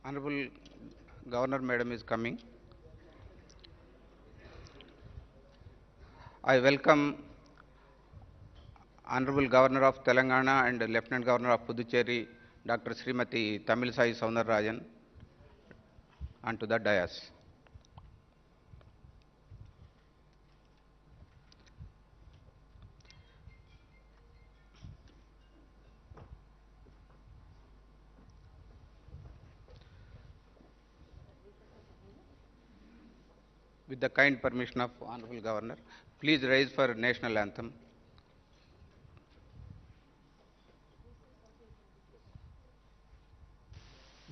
Honorable Governor Madam is coming. I welcome Honorable Governor of Telangana and Lieutenant Governor of Puducherry, Dr. Srimati Tamilisai Soundararajan, onto the dais. With the kind permission of Honorable Governor, please rise for national anthem.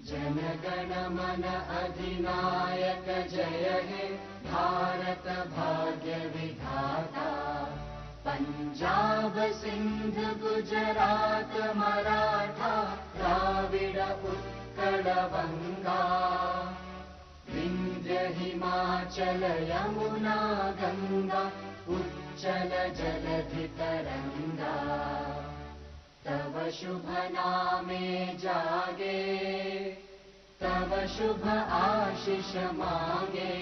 Jana Gana मन अधिनायक जय हे भारत भाग्य विधाता पंजाब सिंध गुजरात मराठा द्राविड़ उत्कल बंगा विंध्य हिमाचल यमुना गंगा उच्चल जलधि तरंगा तव शुभ नामे जागे तव शुभ आशीष मांगे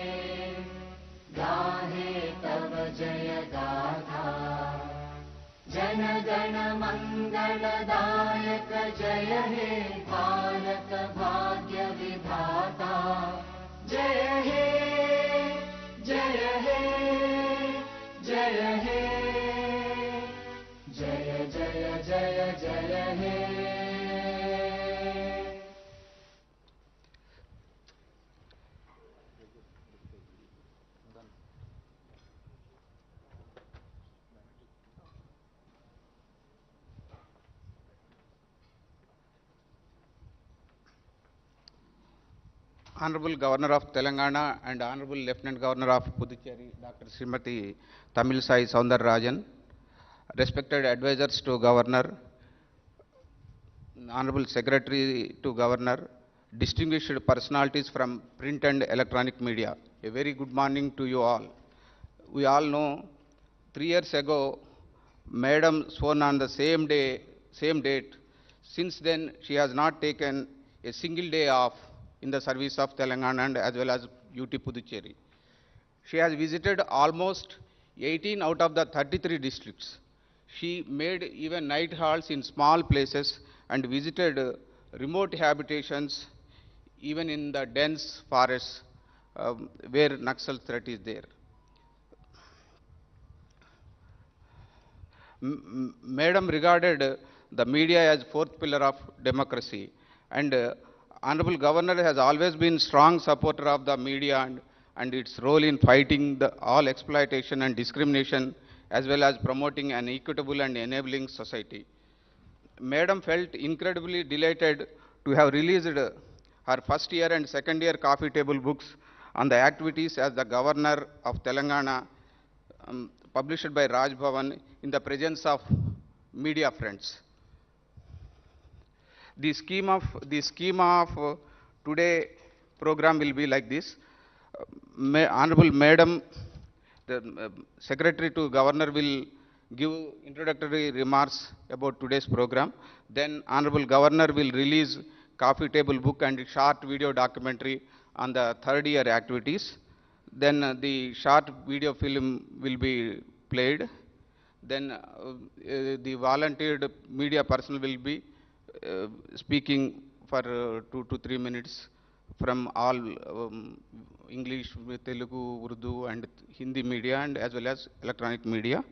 गाहे तव जय गाथा जन गण मंगलदायक जय हे भारत भाग्य विधाता जय हे जय हे जय हे जय जय जय जय हे Honorable Governor of Telangana and Honorable Lieutenant Governor of Puducherry, Dr. Srimati Tamilisai Soundararajan, respected advisors to Governor, Honorable Secretary to Governor, distinguished personalities from print and electronic media, a very good morning to you all. We all know 3 years ago, Madam sworn on the same date. Since then, she has not taken a single day off in the service of Telangana and as well as UT Puducherry. She has visited almost 18 out of the 33 districts. She made even night halts in small places and visited remote habitations, even in the dense forests where Naxal threat is there. Madam regarded the media as fourth pillar of democracy, and Honorable Governor has always been strong supporter of the media and its role in fighting all exploitation and discrimination, as well as promoting an equitable and enabling society. Madam felt incredibly delighted to have released her first year and second year coffee table books on the activities as the Governor of Telangana, published by Raj Bhavan in the presence of media friends. The schema of today program will be like this. Honorable Madam, the Secretary to Governor will give introductory remarks about today's program. Then Honorable Governor will release coffee table book and short video documentary on the third year activities. Then the short video film will be played. Then the volunteered media person will be speaking for 2 to 3 minutes from all English, Telugu, Urdu and Hindi media and as well as electronic media.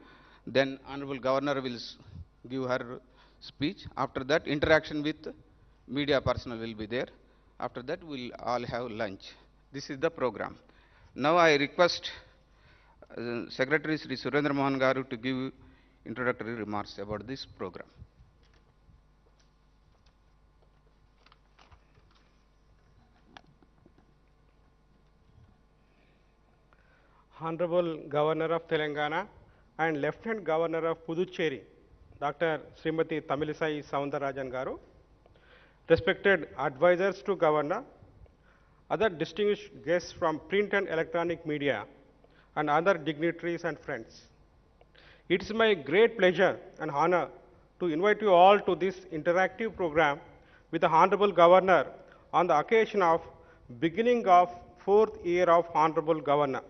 Then Honorable Governor will give her speech. After that, interaction with media personnel will be there. After that, we'll all have lunch. This is the program. Now I request Secretary Sri Surendra Mohan Garu to give introductory remarks about this program. Honorable Governor of Telangana and Lieutenant Governor of Puducherry, Dr. Srimati Tamilisai Soundararajan Garu, respected advisors to Governor, other distinguished guests from print and electronic media, and other dignitaries and friends. It is my great pleasure and honor to invite you all to this interactive program with the Honorable Governor on the occasion of beginning of fourth year of Honorable Governor.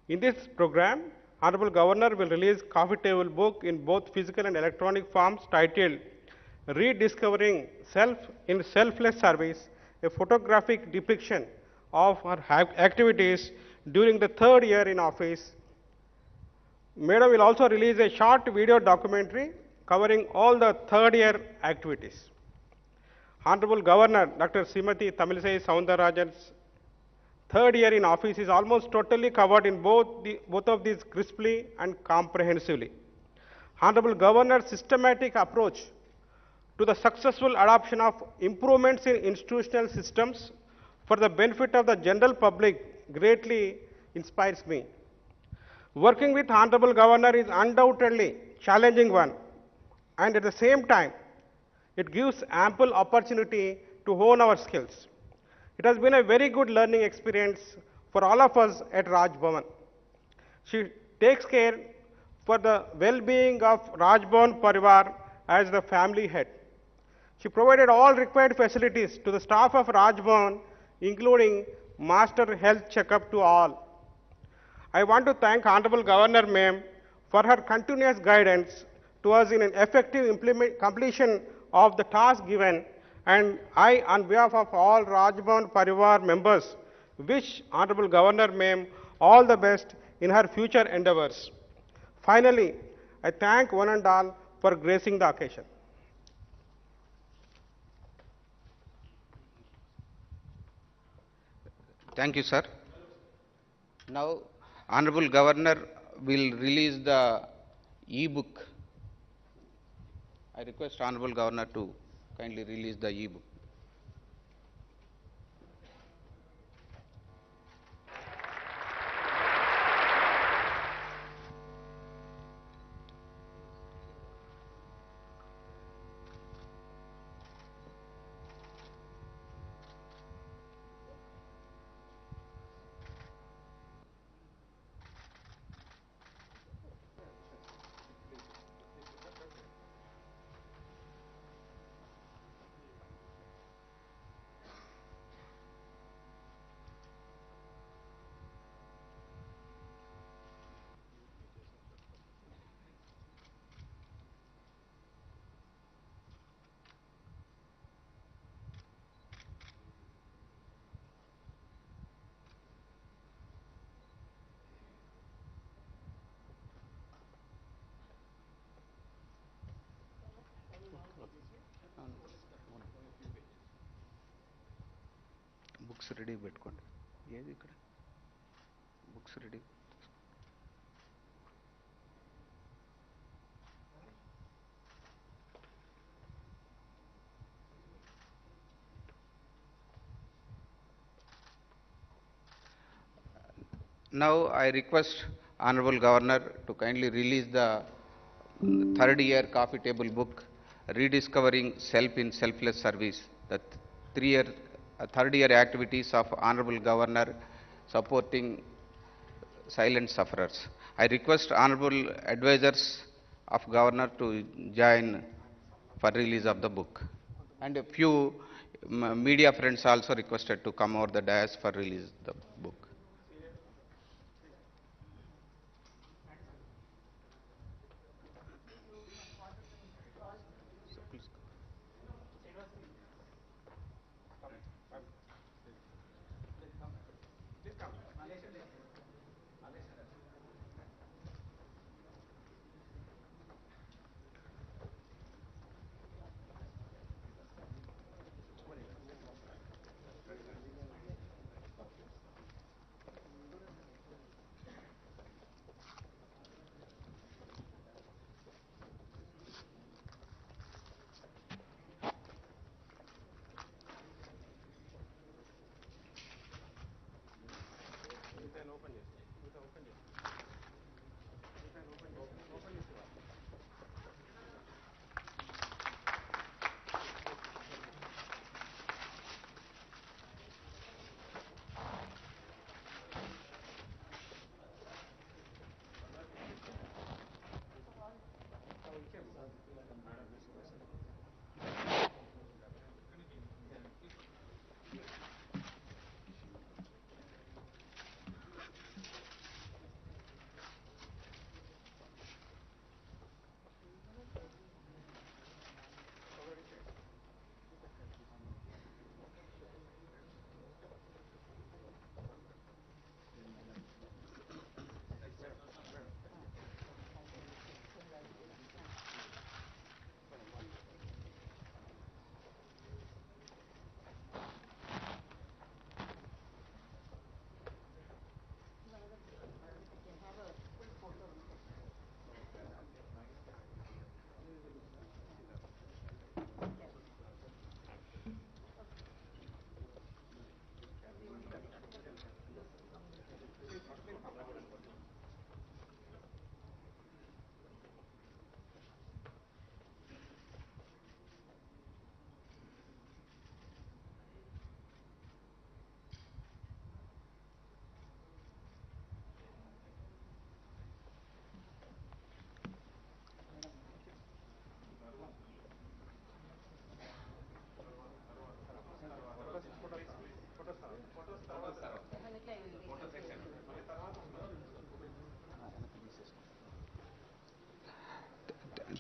In this program, Honorable Governor will release coffee table book in both physical and electronic forms titled Rediscovering Self in Selfless Service, a photographic depiction of her activities during the third year in office. Madam will also release a short video documentary covering all the third year activities. Honorable Governor Dr. Srimati Tamilisai Soundararajan's third year in office is almost totally covered in both of these crisply and comprehensively. Honorable Governor's systematic approach to the successful adoption of improvements in institutional systems for the benefit of the general public greatly inspires me. Working with Honorable Governor is undoubtedly challenging one, and at the same time, it gives ample opportunity to hone our skills. It has been a very good learning experience for all of us at Raj Bhavan. She takes care for the well-being of Raj Bhavan Parivar as the family head. She provided all required facilities to the staff of Raj Bhavan, including master health checkup to all. I want to thank Honorable Governor Ma'am for her continuous guidance to us in an effective completion of the task given, and I, on behalf of all Rajbhavan Parivar members, wish Honorable Governor Ma'am all the best in her future endeavors. Finally, I thank one and all for gracing the occasion. Thank you, sir. Now, Honorable Governor will release the e-book. I request Honorable Governor to kindly release the e-book. Books ready పెట్టుకోండి ఏది ఇక్కడ books ready. Now I request Honorable Governor to kindly release the third year coffee table book, Rediscovering Self in Selfless Service, the third year activities of Honorable Governor supporting silent sufferers. I request Honorable advisors of Governor to join for release of the book. And a few media friends also requested to come over the dais for release the book.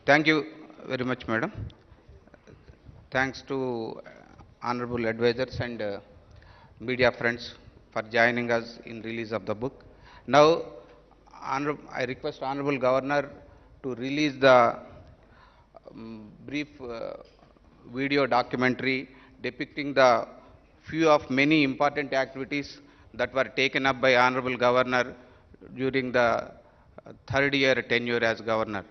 Thank you very much, madam. Thanks to honorable advisors and media friends for joining us in release of the book. Now, I request honorable governor to release the brief video documentary depicting the few of many important activities that were taken up by honorable governor during the third year tenure as governor.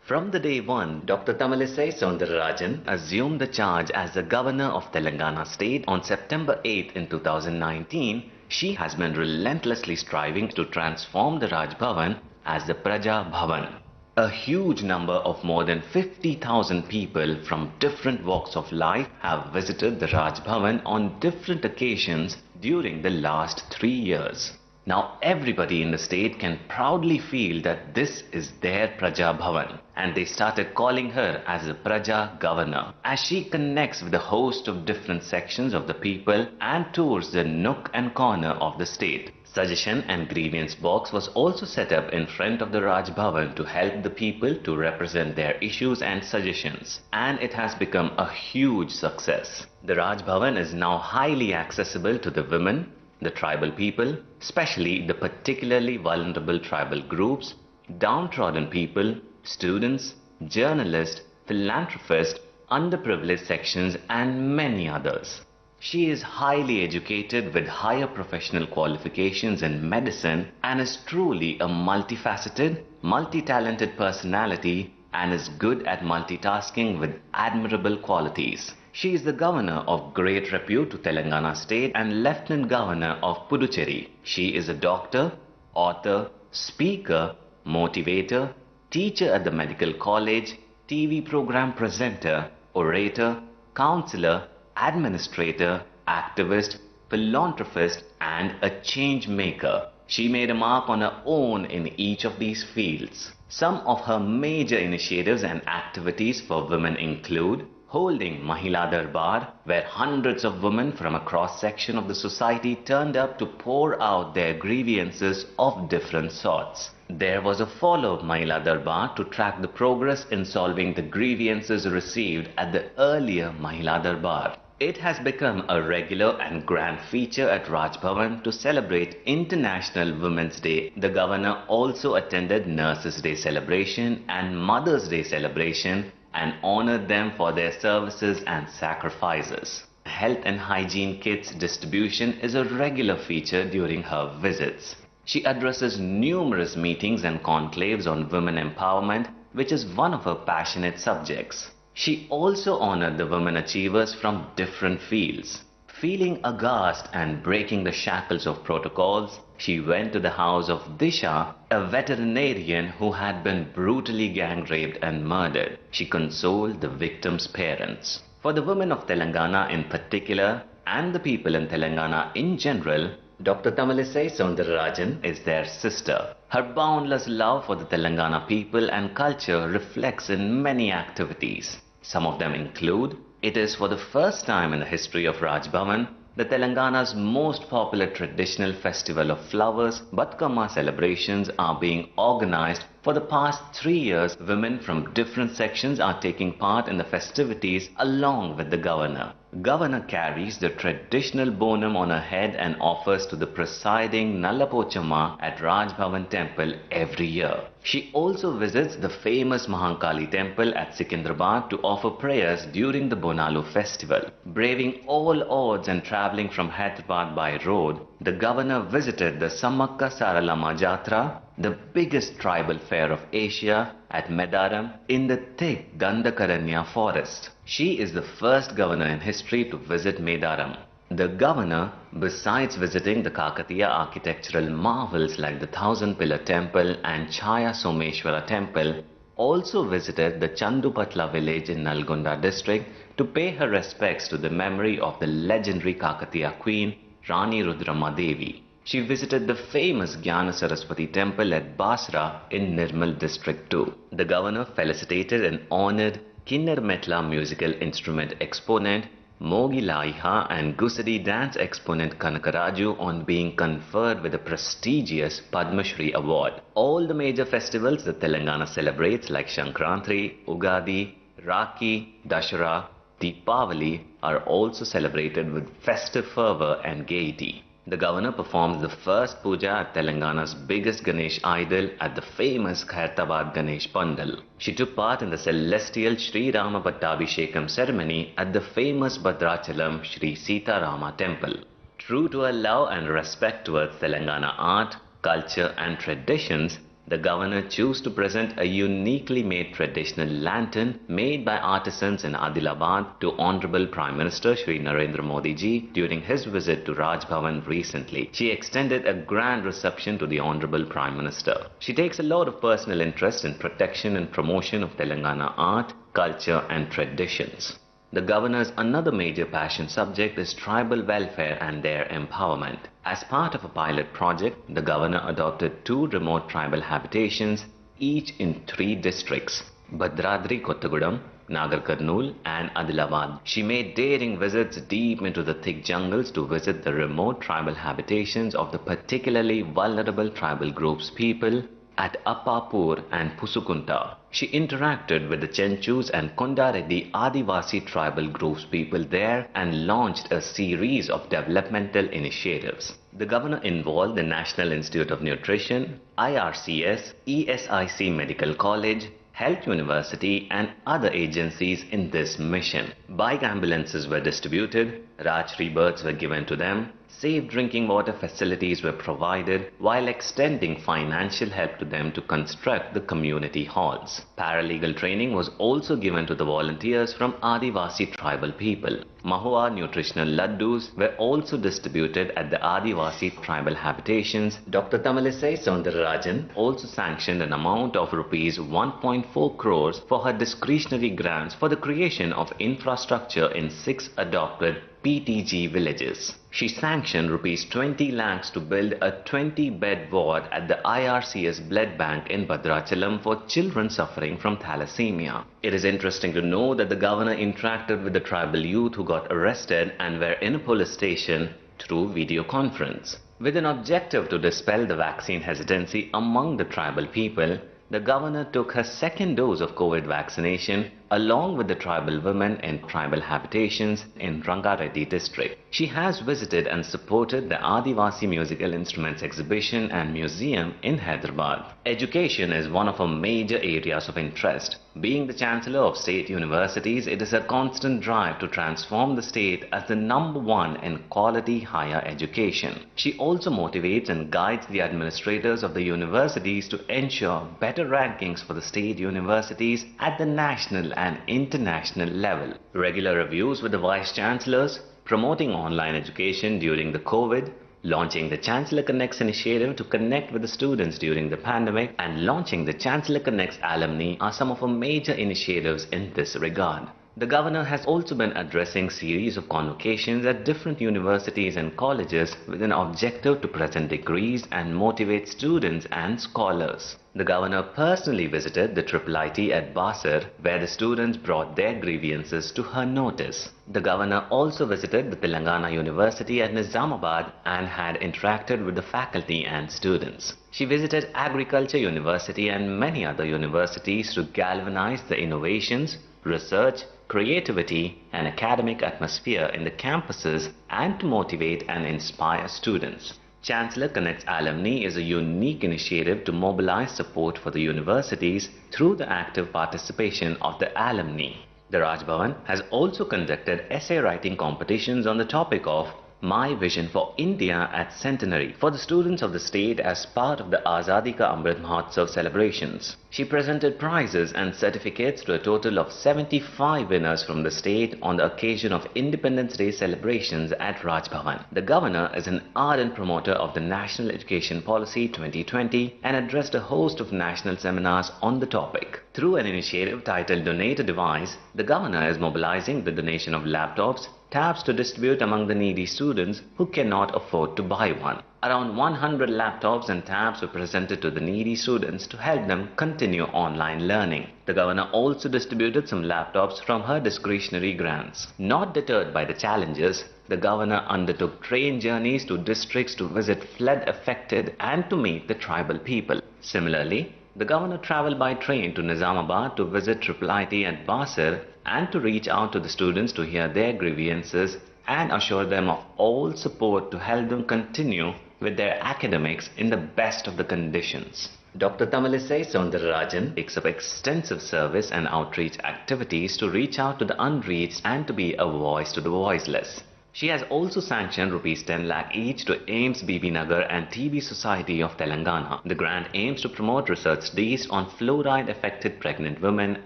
From the day one, Dr. Tamilisai Soundararajan assumed the charge as the governor of Telangana state on September 8 in 2019. She has been relentlessly striving to transform the Raj Bhavan as the Praja Bhavan. A huge number of more than 50,000 people from different walks of life have visited the Raj Bhavan on different occasions during the last 3 years. Now everybody in the state can proudly feel that this is their Praja Bhavan, and they started calling her as the Praja Governor, as she connects with a host of different sections of the people and tours the nook and corner of the state. Suggestion and grievance box was also set up in front of the Raj Bhavan to help the people to represent their issues and suggestions, and it has become a huge success. The Raj Bhavan is now highly accessible to the women, the tribal people, especially the particularly vulnerable tribal groups, downtrodden people, students, journalists, philanthropists, underprivileged sections, and many others. She is highly educated with higher professional qualifications in medicine and is truly a multifaceted, multi-talented personality and is good at multitasking with admirable qualities. She is the governor of great repute to Telangana state and lieutenant governor of Puducherry. She is a doctor, author, speaker, motivator, teacher at the medical college, TV program presenter, orator, counselor, administrator, activist, philanthropist, and a change maker. She made a mark on her own in each of these fields. Some of her major initiatives and activities for women include holding Mahila Darbar, where hundreds of women from a cross-section of the society turned up to pour out their grievances of different sorts. There was a follow-up Mahila Darbar to track the progress in solving the grievances received at the earlier Mahila Darbar. It has become a regular and grand feature at Raj Bhavan to celebrate International Women's Day. The governor also attended Nurses' Day celebration and Mother's Day celebration and honored them for their services and sacrifices. Health and hygiene kits distribution is a regular feature during her visits. She addresses numerous meetings and conclaves on women empowerment, which is one of her passionate subjects. She also honored the women achievers from different fields. Feeling aghast and breaking the shackles of protocols, she went to the house of Disha, a veterinarian who had been brutally gang raped and murdered. She consoled the victim's parents. For the women of Telangana in particular, and the people in Telangana in general, Dr. Tamilisai Soundararajan is their sister. Her boundless love for the Telangana people and culture reflects in many activities. Some of them include, it is for the first time in the history of Raj Bhavan, the Telangana's most popular traditional festival of flowers, Batkama celebrations are being organized. For the past 3 years, women from different sections are taking part in the festivities along with the governor. Governor carries the traditional bonum on her head and offers to the presiding Nallapochamma at Raj Bhavan temple every year. She also visits the famous Mahankali temple at Secunderabad to offer prayers during the Bonalu festival. Braving all odds and travelling from Hyderabad by road, the governor visited the Sammakka Saralama Jatra, the biggest tribal fair of Asia, at Medaram in the thick Dandakaranya forest. She is the first governor in history to visit Medaram. The governor, besides visiting the Kakatiya architectural marvels like the Thousand Pillar Temple and Chaya Someshwara Temple, also visited the Chandupatla village in Nalgonda district to pay her respects to the memory of the legendary Kakatiya queen, Rani Rudrama Devi. She visited the famous Jnana Saraswati temple at Basra in Nirmal district too. The governor felicitated and honored Kinnar Metla musical instrument exponent Mogi Laiha and Gusadi dance exponent Kanakaraju on being conferred with the prestigious Padma Shri award. All the major festivals that Telangana celebrates like Shankranti, Ugadi, Rakhi, Dashara, Deepavali are also celebrated with festive fervor and gaiety. The governor performs the first puja at Telangana's biggest Ganesh idol at the famous Khairtabad Ganesh Pandal. She took part in the celestial Sri Rama Pattabhishekam ceremony at the famous Bhadrachalam Sri Sita Rama temple. True to her love and respect towards Telangana art, culture and traditions, the governor chose to present a uniquely made traditional lantern made by artisans in Adilabad to Honorable Prime Minister Shri Narendra Modi ji during his visit to Raj Bhavan recently. She extended a grand reception to the Honorable Prime Minister. She takes a lot of personal interest in protection and promotion of Telangana art, culture and traditions. The governor's another major passion subject is tribal welfare and their empowerment. As part of a pilot project, the governor adopted 2 remote tribal habitations, each in 3 districts, Bhadradri Kottagudam, Nagar Karnool and Adilabad. She made daring visits deep into the thick jungles to visit the remote tribal habitations of the particularly vulnerable tribal groups people at Appapur and Pusukunta. She interacted with the Chenchus and Kondareddy Adivasi tribal groups people there and launched a series of developmental initiatives. The governor involved the National Institute of Nutrition, IRCS, ESIC Medical College, Health University and other agencies in this mission. Bike ambulances were distributed, Rajshri birds were given to them, safe drinking water facilities were provided while extending financial help to them to construct the community halls. Paralegal training was also given to the volunteers from Adivasi tribal people. Mahua nutritional laddus were also distributed at the Adivasi tribal habitations. Dr. Tamilisai Soundararajan also sanctioned an amount of rupees 1.4 crores for her discretionary grants for the creation of infrastructure in 6 adopted PTG villages. She sanctioned rupees 20 lakhs to build a 20-bed ward at the IRCS blood bank in Bhadrachalam for children suffering from thalassemia. It is interesting to know that the governor interacted with the tribal youth who got arrested and were in a police station through video conference. With an objective to dispel the vaccine hesitancy among the tribal people, the governor took her second dose of COVID vaccination along with the tribal women in tribal habitations in Rangareddy district. She has visited and supported the Adivasi Musical Instruments Exhibition and Museum in Hyderabad. Education is one of her major areas of interest. Being the Chancellor of State Universities, it is a constant drive to transform the state as the #1 in quality higher education. She also motivates and guides the administrators of the universities to ensure better rankings for the state universities at the national and international level. Regular reviews with the Vice Chancellors, promoting online education during the COVID, launching the Chancellor Connects initiative to connect with the students during the pandemic, and launching the Chancellor Connects alumni are some of her major initiatives in this regard. The governor has also been addressing series of convocations at different universities and colleges with an objective to present degrees and motivate students and scholars. The governor personally visited the IIIT at Basar, where the students brought their grievances to her notice. The governor also visited the Telangana University at Nizamabad and had interacted with the faculty and students. She visited Agriculture University and many other universities to galvanize the innovations, research, creativity and academic atmosphere in the campuses and to motivate and inspire students. Chancellor Connects Alumni is a unique initiative to mobilize support for the universities through the active participation of the alumni. The Raj Bhavan has also conducted essay writing competitions on the topic of My Vision for India at Centenary for the students of the state as part of the Azadi Ka Amrit Mahotsav celebrations. She presented prizes and certificates to a total of 75 winners from the state on the occasion of Independence Day celebrations at Raj Bhavan. The governor is an ardent promoter of the National Education Policy 2020 and addressed a host of national seminars on the topic. Through an initiative titled Donate a Device, the governor is mobilizing the donation of laptops, tabs to distribute among the needy students who cannot afford to buy one. Around 100 laptops and tabs were presented to the needy students to help them continue online learning. The governor also distributed some laptops from her discretionary grants. Not deterred by the challenges, the governor undertook train journeys to districts to visit flood affected and to meet the tribal people. Similarly, the governor travelled by train to Nizamabad to visit IIIT at Basir and to reach out to the students to hear their grievances and assure them of all support to help them continue with their academics in the best of the conditions. Dr. Tamilisai Soundararajan takes up extensive service and outreach activities to reach out to the unreached and to be a voice to the voiceless. She has also sanctioned Rs 10 lakh each to AIMS BB Nagar and TB Society of Telangana. The grant aims to promote research studies on fluoride-affected pregnant women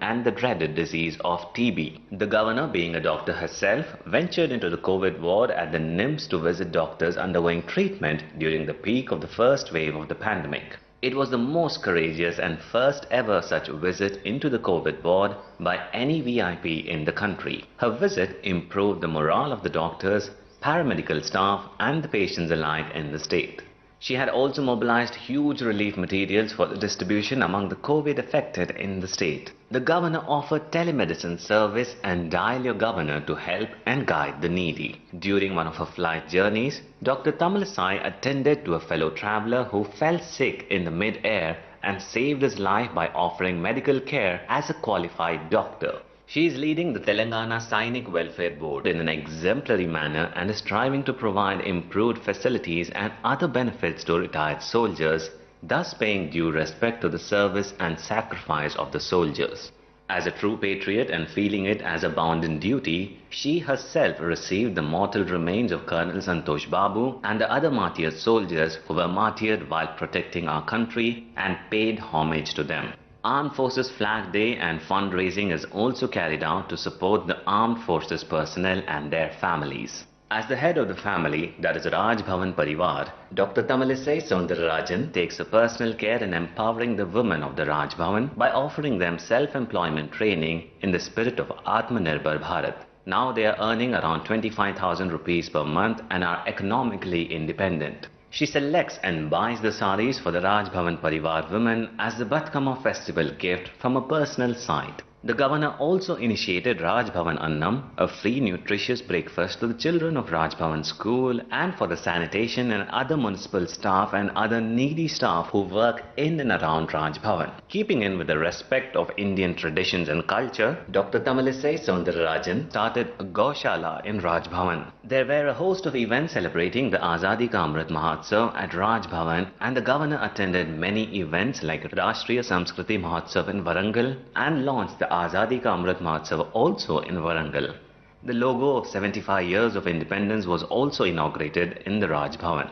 and the dreaded disease of TB. The governor, being a doctor herself, ventured into the COVID ward at the NIMS to visit doctors undergoing treatment during the peak of the first wave of the pandemic. It was the most courageous and first ever such visit into the COVID ward by any VIP in the country. Her visit improved the morale of the doctors, paramedical staff and the patients alike in the state. She had also mobilized huge relief materials for the distribution among the COVID affected in the state. The governor offered telemedicine service and Dial Your Governor to help and guide the needy. During one of her flight journeys, Dr. Tamilisai attended to a fellow traveller who fell sick in the mid-air and saved his life by offering medical care as a qualified doctor. She is leading the Telangana Sainik Welfare Board in an exemplary manner and is striving to provide improved facilities and other benefits to retired soldiers, thus paying due respect to the service and sacrifice of the soldiers. As a true patriot and feeling it as a bounden duty, she herself received the mortal remains of Colonel Santosh Babu and the other martyred soldiers who were martyred while protecting our country and paid homage to them. Armed Forces Flag Day and fundraising is also carried out to support the armed forces personnel and their families. As the head of the family, that is Raj Bhavan Parivar, Dr. Tamilisai Soundararajan takes a personal care in empowering the women of the Raj Bhavan by offering them self-employment training in the spirit of Atmanirbhar Bharat. Now they are earning around 25,000 rupees per month and are economically independent. She selects and buys the saris for the Raj Bhavan Parivar women as the Batkama festival gift from a personal site. The governor also initiated Raj Bhavan Annam, a free nutritious breakfast to the children of Raj Bhavan school and for the sanitation and other municipal staff and other needy staff who work in and around Raj Bhavan. Keeping in with the respect of Indian traditions and culture, Dr. Tamilisai Soundararajan started a Gaushala in Raj Bhavan. There were a host of events celebrating the Azadi Ka Amrit Mahotsav at Raj Bhavan, and the governor attended many events like Rashtriya Samskriti Mahotsav in Warangal and launched the Azadi Ka Amrit Mahotsav also in Warangal. The logo of 75 years of independence was also inaugurated in the Raj Bhavan.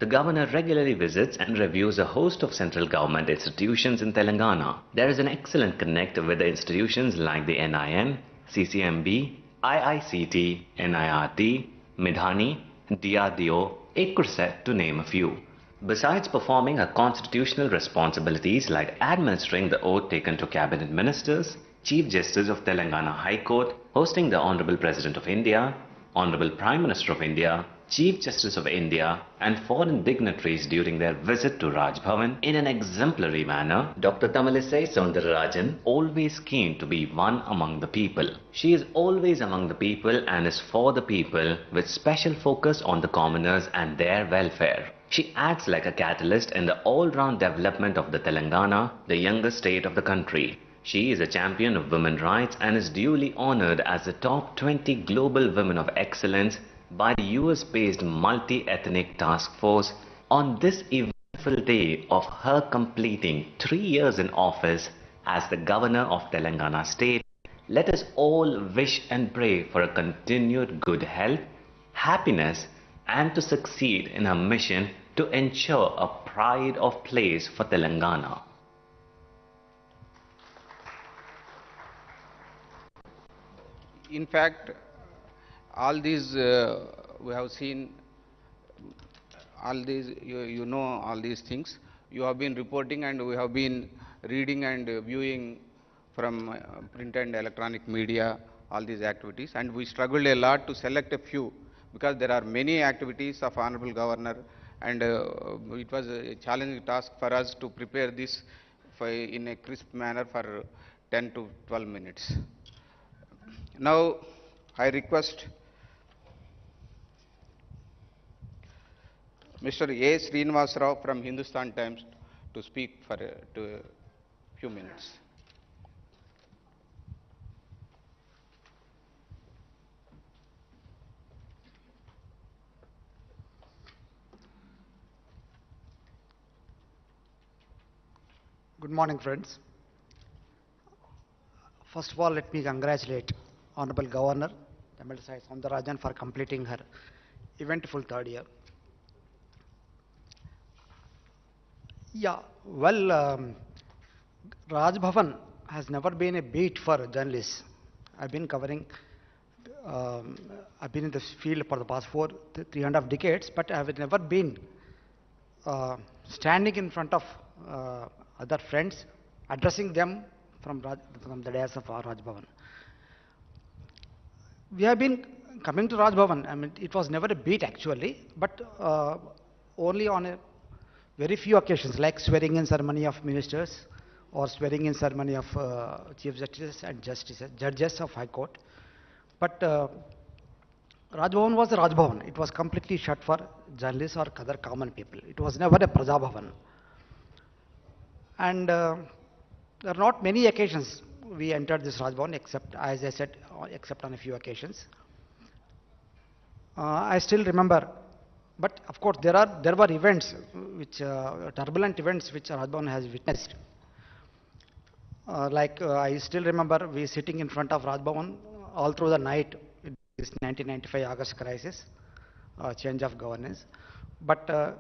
The governor regularly visits and reviews a host of central government institutions in Telangana. There is an excellent connect with the institutions like the NIN, CCMB, IICT, NIRT, Midhani, DRDO, ICRSET to name a few. Besides performing her constitutional responsibilities like administering the oath taken to cabinet ministers, Chief Justice of Telangana High Court, hosting the Honorable President of India, Honorable Prime Minister of India, Chief Justice of India and foreign dignitaries during their visit to Raj Bhavan in an exemplary manner, Dr. Tamilisai Soundararajan always keen to be one among the people. She is always among the people and is for the people with special focus on the commoners and their welfare. She acts like a catalyst in the all-round development of the Telangana, the youngest state of the country. She is a champion of women's rights and is duly honored as the top 20 global women of excellence by the US-based multi-ethnic task force on this eventful day of her completing 3 years in office as the governor of Telangana state. Let us all wish and pray for a continued good health, happiness and to succeed in her mission to ensure a pride of place for Telangana. In fact, all these we have seen, all these you know all these things. You have been reporting and we have been reading and viewing from print and electronic media all these activities, and we struggled a lot to select a few because there are many activities of Honorable Governor, and it was a challenging task for us to prepare this in a crisp manner for 10 to 12 minutes. Now, I request Mr. A. Srinivas Rao from Hindustan Times to speak for a few minutes. Good morning, friends. First of all, let me congratulate Honorable Governor Tamilisai Soundararajan for completing her eventful third year. Yeah, well, Raj Bhavan has never been a beat for journalists. I've been covering, I've been in this field for the past 3.5 decades, but I have never been standing in front of other friends, addressing them from the dais of Raj Bhavan. We have been coming to Raj Bhavan. I mean, it was never a beat actually, but only on a very few occasions, like swearing-in ceremony of ministers or swearing-in ceremony of chief justices and judges of High Court. But Raj Bhavan was Raj Bhavan. It was completely shut for journalists or other common people. It was never a Praja Bhavan. And there are not many occasions we entered this Raj Bhavan, except, as I said, except on a few occasions. I still remember, but of course there were events, which turbulent events which Raj Bhavan has witnessed. I still remember we sitting in front of Raj Bhavan all through the night in this 1995 August crisis, change of governance. But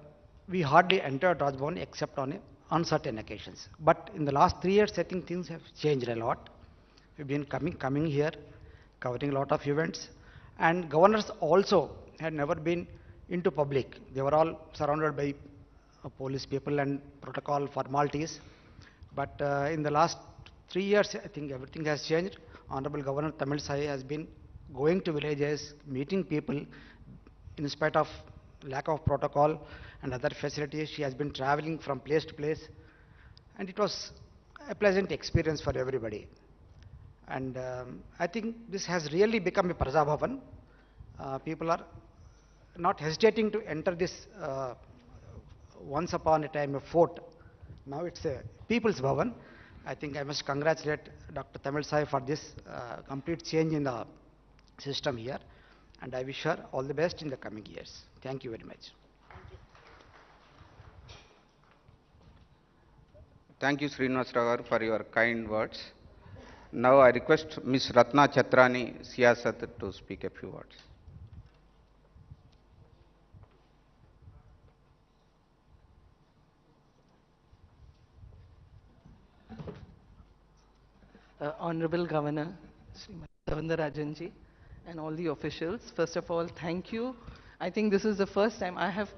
we hardly entered Raj Bhavan except on uncertain occasions. But in the last 3 years, I think things have changed a lot. We've been coming here, covering a lot of events, and governors also had never been into public. They were all surrounded by police people and protocol formalities. But in the last 3 years, I think everything has changed. Honorable Governor Tamilisai has been going to villages, meeting people, in spite of lack of protocol and other facilities. She has been traveling from place to place, and it was a pleasant experience for everybody. And I think this has really become a Praja Bhavan. People are not hesitating to enter this once upon a time a fort. Now it's a People's Bhavan. I think I must congratulate Dr. Tamilisai for this complete change in the system here, and I wish her all the best in the coming years. Thank you very much. Thank you, Srinivas Rao, for your kind words. Now I request Ms. Ratna Chatrani, Siyasat, to speak a few words. Honorable Governor, Srimati Soundararajan ji, and all the officials, first of all, thank you. I think this is the first time I have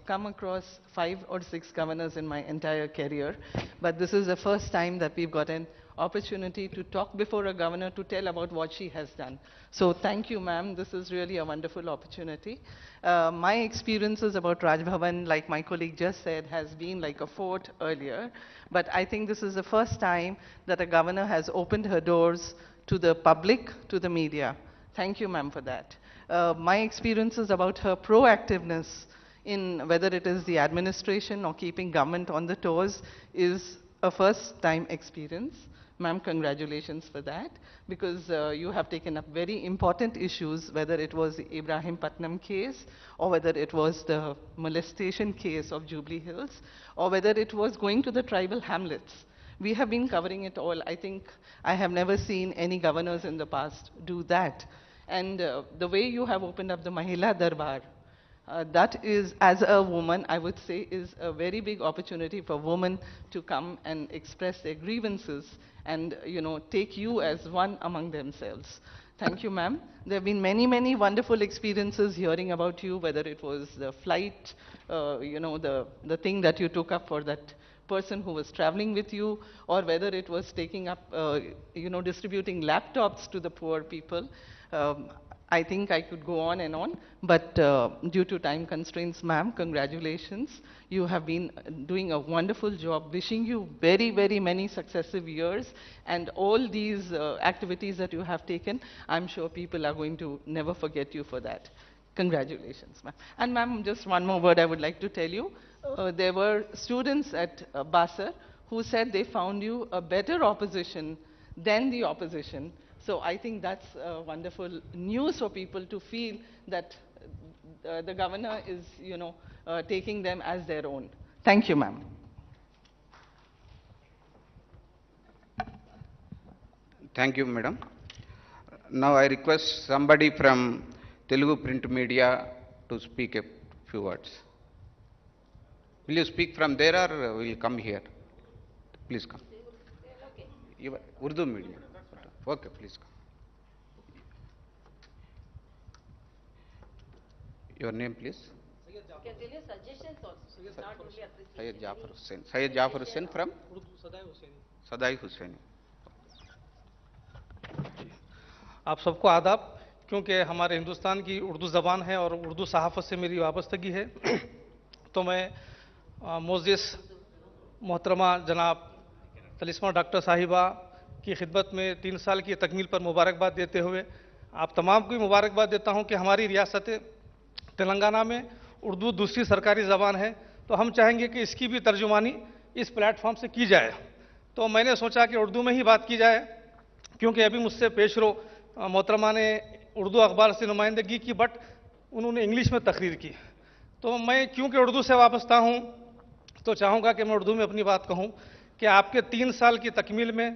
come across 5 or 6 governors in my entire career, but this is the first time that we've got an opportunity to talk before a governor to tell about what she has done. So thank you, ma'am. This is really a wonderful opportunity. My experiences about Raj Bhavan, like my colleague just said, has been like a fort earlier, but I think this is the first time that a governor has opened her doors to the public, to the media. Thank you, ma'am, for that. My experiences about her proactiveness in whether it is the administration or keeping government on the toes is a first-time experience. Ma'am, congratulations for that, because you have taken up very important issues, whether it was the Ibrahim Patnam case, or whether it was the molestation case of Jubilee Hills, or whether it was going to the tribal hamlets. We have been covering it all. I think I have never seen any governors in the past do that. And the way you have opened up the Mahila Darbar, that is, as a woman, I would say, is a very big opportunity for women to come and express their grievances and, take you as one among themselves. Thank you, ma'am. There have been many, many wonderful experiences hearing about you, whether it was the flight, the thing that you took up for that person who was traveling with you, or whether it was taking up, distributing laptops to the poor people. I think I could go on and on, but due to time constraints, ma'am, congratulations. You have been doing a wonderful job. Wishing you very, very many successive years, and all these activities that you have taken, I'm sure people are going to never forget you for that. Congratulations, ma'am. And ma'am, just one more word I would like to tell you. There were students at Basar who said they found you a better opposition than the opposition. So I think that's wonderful news for people to feel that the governor is, taking them as their own. Thank you, ma'am. Thank you, madam. Now I request somebody from Telugu print media to speak a few words. Will you speak from there or will you come here? Please come. Urdu media. Okay, please come. Your name, please? You can tell your suggestions also. It's not only appreciation. Syed Jafar Hussain. Syed Jafar Hussain from? Sadai Hussaini. आप सबको आदाब, क्योंकि हमारे हिंदुस्तान की उर्दू ज़बान है और उर्दू सहाफ़त से मेरी वाबस्तगी है, तो मैं मोज़िस मोहतरमा जनाब तलिस्मा डॉक्टर साहिबा की खिदमत में 3 साल की तकमील पर मुबारकबाद देते हुए आप तमाम को मुबारकबाद देता हूं कि हमारी रियासत तेलंगाना में उर्दू दूसरी सरकारी ज़बान है, तो हम चाहेंगे कि इसकी भी तर्जुमानी इस प्लेटफॉर्म से की जाए। तो मैंने सोचा कि उर्दू में ही बात की जाए, क्योंकि अभी मुझसे पेशरो मोहतरमा ने उर्दू अखबार से नुमाइंदगी की, बट उन्होंने इंग्लिश में तकरीर की। तो मैं क्योंकि उर्दू से वाबस्ता हूँ, तो चाहूँगा कि मैं उर्दू में अपनी बात कहूँ कि आपके 3 साल की तकमील में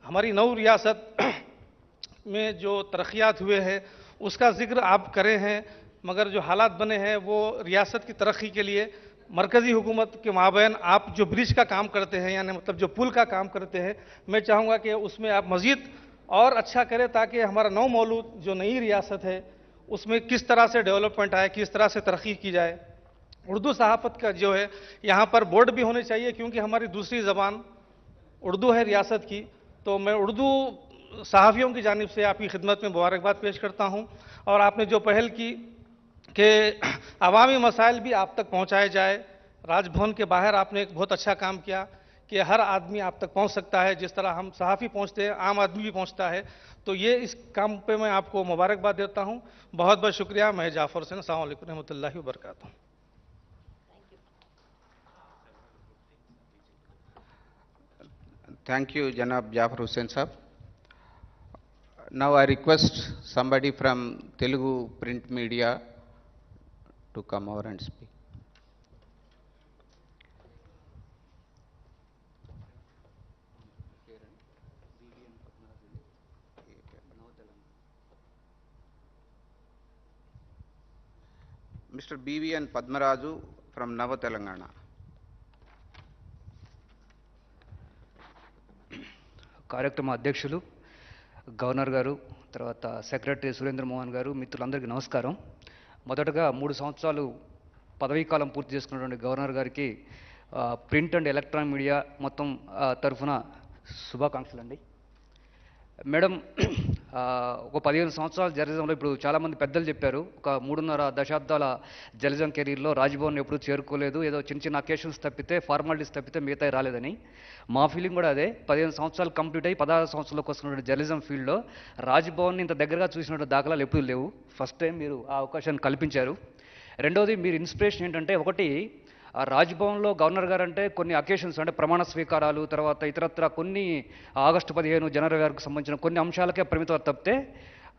हमारी नौ रियासत में जो तरक्यात हुए हैं उसका जिक्र आप करे हैं, मगर जो हालात बने हैं वो रियासत की तरक्की के लिए मरकज़ी हुकूमत के माबैन आप जो ब्रिज का काम करते हैं, यानी मतलब जो पुल का काम करते हैं, मैं चाहूँगा कि उसमें आप मज़ीद और अच्छा करें, ताकि हमारा नौ मौलूद जो नई रियासत है उसमें किस तरह से डेवलपमेंट आए, किस तरह से तरक्की की जाए। उर्दू सहाफ़त का जो है यहाँ पर बोर्ड भी होने चाहिए, क्योंकि हमारी दूसरी ज़बान उर्दू है रियासत की। तो मैं उर्दू सहाफ़ियों की जानिब से आपकी खिदमत में मुबारकबाद पेश करता हूँ, और आपने जो पहल की कि अवामी मसाइल भी आप तक पहुँचाए जाए, राजभवन के बाहर आपने एक बहुत अच्छा काम किया कि हर आदमी आप तक पहुँच सकता है, जिस तरह हम सहाफ़ी पहुँचते हैं आम आदमी भी पहुँचता है। तो ये इस काम पे मैं आपको मुबारकबाद देता हूँ। बहुत बहुत शुक्रिया। मैं जाफ़र हुसैन, अस्सलाम वालेकुम रहमतुल्लाहि व बरकातहू। Thank you, Janab Jafar Hussain sahab. Now I request somebody from Telugu print media to come over and speak. Mr. BVN Padmaraju from Nava Telangana. కార్యక్రమ అధ్యక్షులు, గవర్నర్ గారు, తర్వాత సెక్రటరీ సురేంద్ర మోహన్ గారు, మిత్రులందరికీ నమస్కారం. మొదటగా 3 సంవత్సరాలు పదవీకాలం పూర్తి చేసుకున్నటువంటి గవర్నర్ గారికి ప్రింట్ అండ్ ఎలక్ట్రానిక్ మీడియా మొత్తం తరఫున శుభాకాంక్షలు అండి. మేడం, ఒక 15 సంవత్సరాల జర్నలిజంలో ఇప్పుడు చాలామంది పెద్దలు చెప్పారు, ఒక 3.5 దశాబ్దాల జర్నలిజం కెరీర్లో రాజ్భవన్ ఎప్పుడూ చేరుకోలేదు, ఏదో చిన్న చిన్న అకేషన్స్ తప్పితే, ఫార్మాలిటీస్ తప్పితే మిగతా రాలేదని. మా ఫీలింగ్ కూడా అదే. 15 సంవత్సరాలు కంప్లీట్ అయ్యి 16 సంవత్సరాలకు వస్తున్నటువంటి జర్నలిజం ఫీల్డ్లో రాజ్భవన్ని ఇంత దగ్గరగా చూసినటువంటి దాఖలాలు ఎప్పుడూ లేవు. ఫస్ట్ టైం మీరు ఆ అవకాశాన్ని కల్పించారు. రెండవది, మీరు ఇన్స్పిరేషన్ ఏంటంటే, ఒకటి రాజ్భవన్లో గవర్నర్ గారు అంటే కొన్ని అకేషన్స్ అంటే ప్రమాణ స్వీకారాలు, తర్వాత ఇతరత్ర కొన్ని ఆగస్టు 15 జనవరి గారికి సంబంధించిన కొన్ని అంశాలకే పరిమితం తప్పితే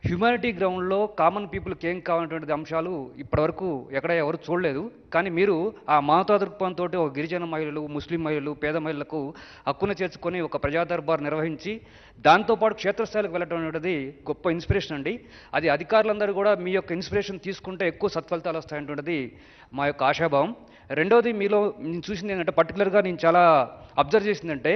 హ్యూమానిటీ గ్రౌండ్లో కామన్ పీపుల్కి ఏం కావాలనేటువంటి అంశాలు ఇప్పటివరకు ఎక్కడ ఎవరు చూడలేదు. కానీ మీరు ఆ మానవతా దృక్పథంతో ఒక గిరిజన మహిళలు, ముస్లిం మహిళలు, పేద మహిళలకు హక్కును చేర్చుకొని ఒక ప్రజా దర్బార్ నిర్వహించి దాంతోపాటు క్షేత్రస్థాయికి వెళ్ళటం అనేది గొప్ప ఇన్స్పిరేషన్ అండి. అది అధికారులందరూ కూడా మీ యొక్క ఇన్స్పిరేషన్ తీసుకుంటే ఎక్కువ సత్ఫలితాలు వస్తాయనేటువంటిది మా యొక్క ఆశాభావం. రెండవది, మీలో నేను చూసింది ఏంటంటే, పర్టికులర్గా నేను చాలా అబ్జర్వ్ చేసిందంటే,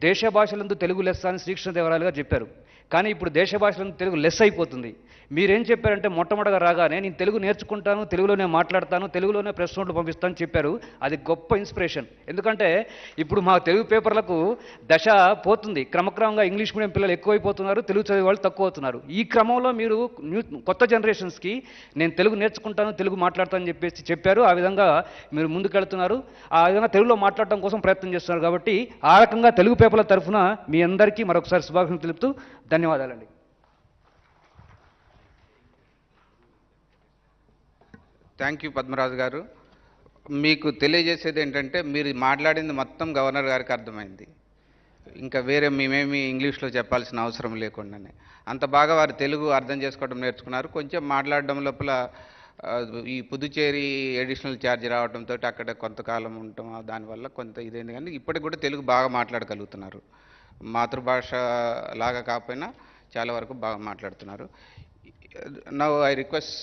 దేశ భాషలందు తెలుగు లెస్స అని శ్రీకృష్ణదేవరాయలు గారు చెప్పారు. కానీ ఇప్పుడు దేశ భాషలను తెలుగు లెస్ అయిపోతుంది. మీరేం చెప్పారంటే మొట్టమొదటిగా రాగానే నేను తెలుగు నేర్చుకుంటాను, తెలుగులోనే మాట్లాడతాను, తెలుగులోనే ప్రెస్ నోట్లు పంపిస్తాను చెప్పారు. అది గొప్ప ఇన్స్పిరేషన్. ఎందుకంటే ఇప్పుడు మా తెలుగు పేపర్లకు దశ పోతుంది. క్రమక్రమంగా ఇంగ్లీష్ మీడియం పిల్లలు ఎక్కువైపోతున్నారు, తెలుగు చదివే వాళ్ళు తక్కువ అవుతున్నారు. ఈ క్రమంలో మీరు కొత్త జనరేషన్స్కి నేను తెలుగు నేర్చుకుంటాను, తెలుగు మాట్లాడతానని చెప్పారు. ఆ విధంగా మీరు ముందుకెళ్తున్నారు. ఆ విధంగా తెలుగులో మాట్లాడటం కోసం ప్రయత్నం చేస్తున్నారు. కాబట్టి ఆ రకంగా తెలుగు పేపర్ల తరఫున మీ అందరికీ మరొకసారి శుభాకాంక్షలు తెలుపుతూ ధన్యవాదాలండి. థ్యాంక్ యూ పద్మరాజు గారు. మీకు తెలియజేసేది ఏంటంటే మీరు మాట్లాడింది మొత్తం గవర్నర్ గారికి అర్థమైంది. ఇంకా వేరే మేమేమి ఇంగ్లీష్లో చెప్పాల్సిన అవసరం లేకుండానే అంత బాగా వారు తెలుగు అర్థం చేసుకోవడం నేర్చుకున్నారు. కొంచెం మాట్లాడడం లోపల ఈ పుదుచ్చేరి అడిషనల్ ఛార్జ్ రావడంతో అక్కడ కొంతకాలం ఉండటం దానివల్ల కొంత ఇదైంది. కానీ ఇప్పటికి కూడా తెలుగు బాగా మాట్లాడగలుగుతున్నారు. మాతృభాష లాగా కాకపోయినా చాలా వరకు బాగా మాట్లాడుతున్నారు. Now I request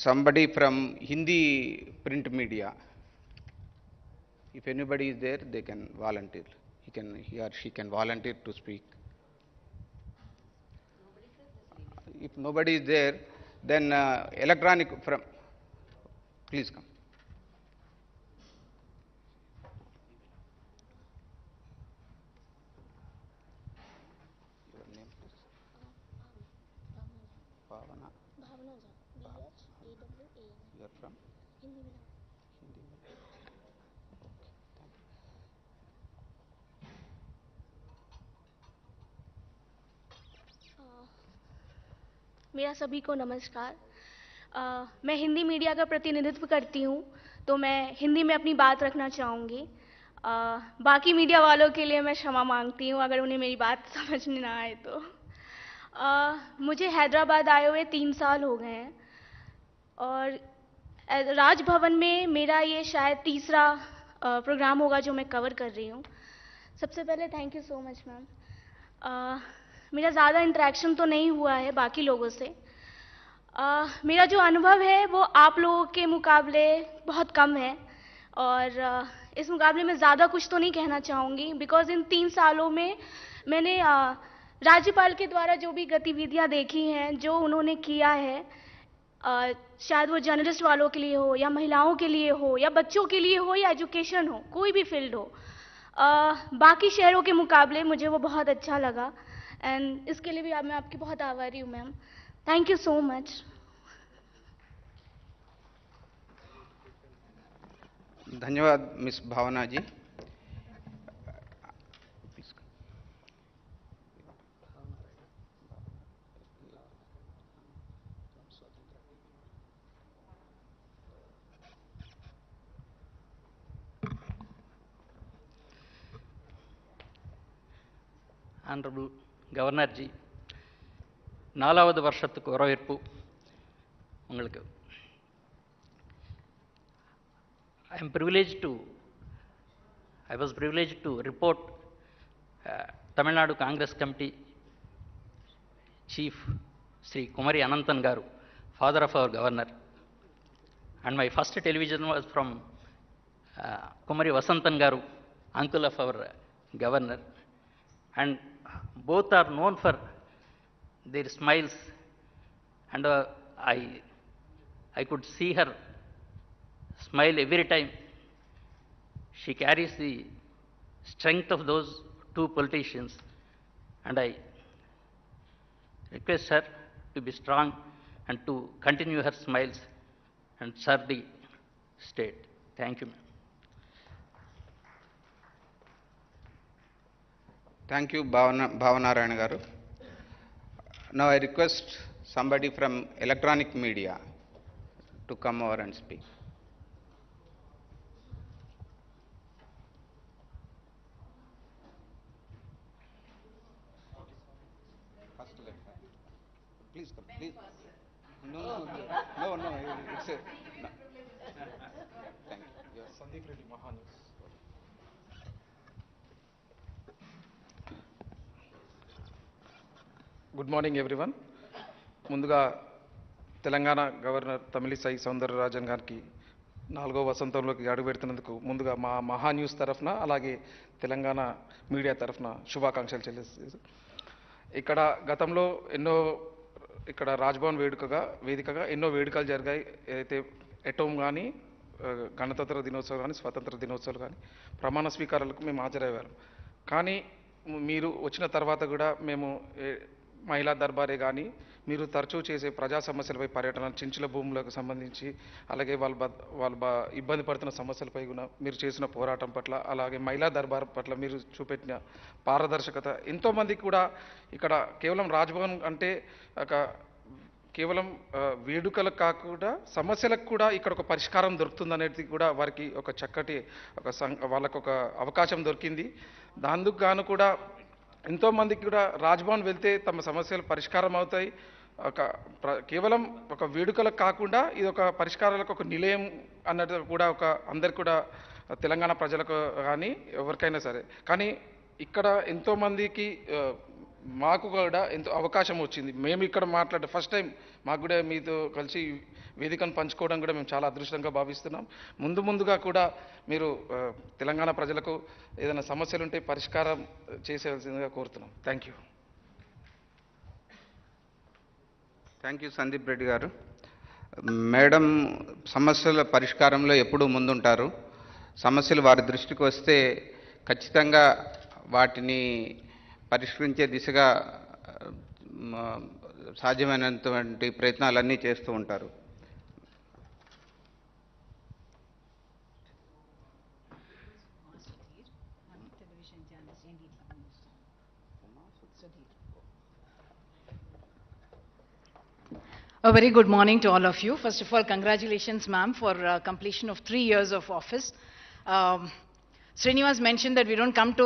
somebody from Hindi print media. If anybody is there, they can volunteer. He or she can volunteer to speak. If nobody is there, then electronic from, please come. Your name, please. Bhavana. You are from? Hindi. मेरा सभी को नमस्कार। मैं Hindi media का प्रतिनिधित्व करती हूँ, तो मैं हिंदी में अपनी बात रखना चाहूँगी। बाकी मीडिया वालों के लिए मैं क्षमा मांगती हूँ अगर उन्हें मेरी बात समझ में ना आए तो। मुझे हैदराबाद आए हुए 3 साल हो गए हैं और राजभवन में मेरा ये शायद तीसरा प्रोग्राम होगा जो मैं कवर कर रही हूँ। सबसे पहले thank you so much ma'am. मेरा ज़्यादा इंटरेक्शन तो नहीं हुआ है बाकी लोगों से। मेरा जो अनुभव है वो आप लोगों के मुकाबले बहुत कम है और इस मुकाबले में ज़्यादा कुछ तो नहीं कहना चाहूँगी बिकॉज़ इन 3 सालों में मैंने राज्यपाल के द्वारा जो भी गतिविधियाँ देखी हैं, जो उन्होंने किया है, शायद वो जर्नलिस्ट वालों के लिए हो या महिलाओं के लिए हो या बच्चों के लिए हो या एजुकेशन हो, कोई भी फील्ड हो, बाकी शहरों के मुकाबले मुझे वो बहुत अच्छा लगा एंड इसके लिए भी मैं आपकी बहुत आभारी हूँ ma'am. Thank you so much. धन्यवाद मिस भावना जी। Honorable Governor ji, 4வது வருஷத்துக்கு வரவேற்பு உங்களுக்கு. I was privileged to report Tamil Nadu Congress Committee Chief Sri Kumari Ananthan Garu, father of our governor, and my first television was from Kumari Vasantan Garu, uncle of our governor, and both are known for their smiles, and I could see her smile every time. She carries the strength of those two politicians, and I request her to be strong and to continue her smiles and serve the state. Thank you, ma'am. Thank you, Bhavanarayana garu. Now I request somebody from electronic media to come over and speak. Please come, please. No, it's a, no. Thank you. Sandeep Reddy, Mahanews. Good morning everyone. ముందుగా Telangana governor Tamilisai Soundararajan గారికి 4వ వసంతంలోకి అడుగుపెడుతున్నందుకు ముందుగా మా మహాన్యూస్ తరఫున అలాగే Telangana media తరఫున శుభాకాంక్షలు చెల్లిస్తాను. ఇక్కడ గతంలో ఇక్కడ రాజ్భవన్ వేదికగా ఎన్నో వేడుకలు జరిగాయి. అయితే ఎటోమ్ కానీ గణతంత్ర దినోత్సవం కానీ స్వాతంత్ర దినోత్సవాలు కానీ ప్రమాణ స్వీకారాలకు మేము హాజరయ్యేవాళ్ళం. కానీ మీరు వచ్చిన తర్వాత కూడా మేము మహిళా దర్బారే కానీ మీరు తరచూ చేసే ప్రజా సమస్యలపై పర్యటన, చించుల భూములకు సంబంధించి, అలాగే వాళ్ళు ఇబ్బంది పడుతున్న సమస్యలపై కూడా మీరు చేసిన పోరాటం పట్ల, అలాగే మహిళా దర్బార్ పట్ల మీరు చూపెట్టిన పారదర్శకత ఎంతోమందికి కూడా ఇక్కడ కేవలం రాజ్భవన్ అంటే కేవలం వేడుకలకు కాకుండా సమస్యలకు కూడా ఇక్కడ ఒక పరిష్కారం దొరుకుతుందనేది కూడా వారికి ఒక చక్కటి వాళ్ళకు ఒక అవకాశం దొరికింది. దానికి గాను కూడా ఎంతోమందికి కూడా రాజ్భవన్ వెళ్తే తమ సమస్యలు పరిష్కారం అవుతాయి. కేవలం ఒక వేడుకలకు కాకుండా ఇది ఒక పరిష్కారాలకు ఒక నిలయం అన్నది కూడా అందరికి కూడా తెలంగాణ ప్రజలకు కానీ ఎవరికైనా సరే. కానీ ఇక్కడ ఎంతోమందికి మాకు కూడా ఎంతో అవకాశం వచ్చింది. మేము ఇక్కడ మాట్లాడే ఫస్ట్ టైం మాకు కూడా మీతో కలిసి వేదికను పంచుకోవడం కూడా మేము చాలా అదృష్టంగా భావిస్తున్నాం. ముందుగా కూడా మీరు తెలంగాణ ప్రజలకు ఏదైనా సమస్యలు ఉంటే పరిష్కారం చేసేవలసిందిగా కోరుతున్నాం. Thank you. Thank you Sandeep Reddy గారు. మేడం సమస్యల పరిష్కారంలో ఎప్పుడూ ముందుంటారు. సమస్యలు వారి దృష్టికి వస్తే ఖచ్చితంగా వాటిని పరిష్కరించే దిశగా సాధ్యమైనటువంటి ప్రయత్నాలన్నీ చేస్తూ ఉంటారు. A very good morning to all of you. First of all, congratulations, ma'am, for completion of 3 years of office. Srinivas mentioned that we don't come to,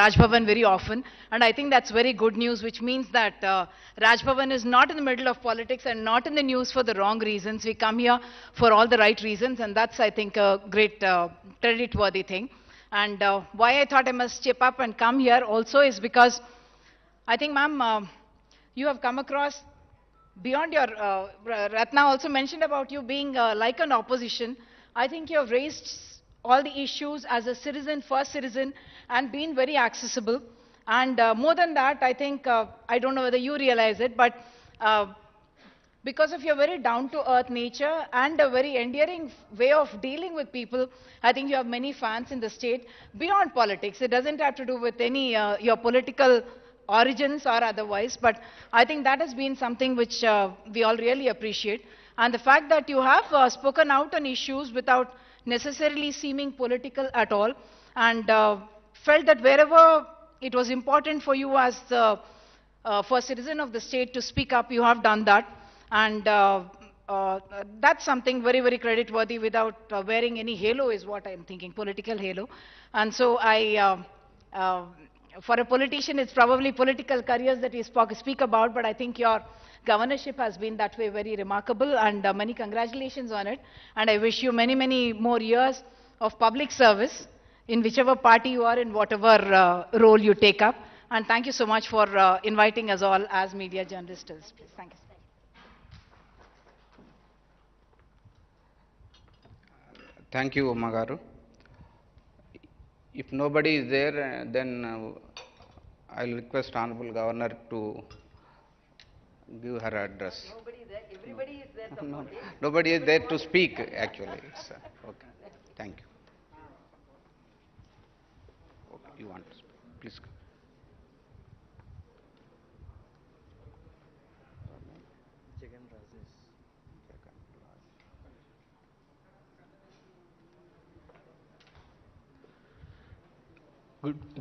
Raj Bhavan very often, and I think that's very good news, which means that Raj Bhavan is not in the middle of politics and not in the news for the wrong reasons. We come here for all the right reasons, and that's, I think, a great credit-worthy thing. And why I thought I must chip up and come here also is because I think, ma'am, you have come across beyond your, Ratna also mentioned about you being like an opposition. I think you have raised all the issues as a citizen, first citizen, and been very accessible. And more than that, I think, I don't know whether you realize it, but because of your very down-to-earth nature and a very endearing way of dealing with people, I think you have many fans in the state beyond politics. It doesn't have to do with any your political origins or otherwise, but I think that has been something which we all really appreciate. And the fact that you have spoken out on issues without necessarily seeming political at all, and felt that wherever it was important for you as the first citizen of the state to speak up, you have done that. And that's something very, very credit-worthy without wearing any halo is what I'm thinking, political halo. And so for a politician, it's probably political careers that we speak about, but I think your governorship has been that way very remarkable, and many congratulations on it. And I wish you many, many more years of public service in whichever party you are, in whatever role you take up. And thank you so much for inviting us all as media journalists. Please. Thank you. Thank you, Amma garu. If nobody is there, then I'll request Honorable Governor to give her address. Nobody is there. Everybody is there. Nobody is there to speak, actually. Okay. Thank you. Okay. You want to speak? Please go.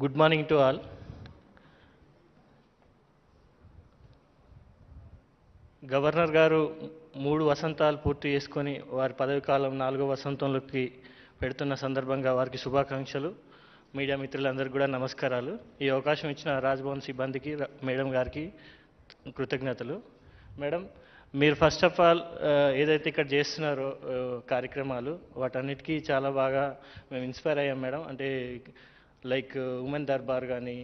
Good morning to all. Governor గారు 3 వసంతాలు పూర్తి చేసుకొని వారి పదవి కాలం 4వ వసంతంలోకి పెడుతున్న సందర్భంగా వారికి శుభాకాంక్షలు. మీడియా మిత్రులందరికీ కూడా నమస్కారాలు. ఈ అవకాశం ఇచ్చిన రాజ్భవన్ సిబ్బందికి, మేడం గారికి కృతజ్ఞతలు. మేడం, మీరు ఫస్ట్ ఆఫ్ ఆల్ ఏదైతే ఇక్కడ చేస్తున్నారో కార్యక్రమాలు, వాటన్నిటికీ చాలా బాగా మేము ఇన్స్పైర్ అయ్యాం మేడం. అంటే లైక్ ఉమెన్ దర్బార్ కానీ,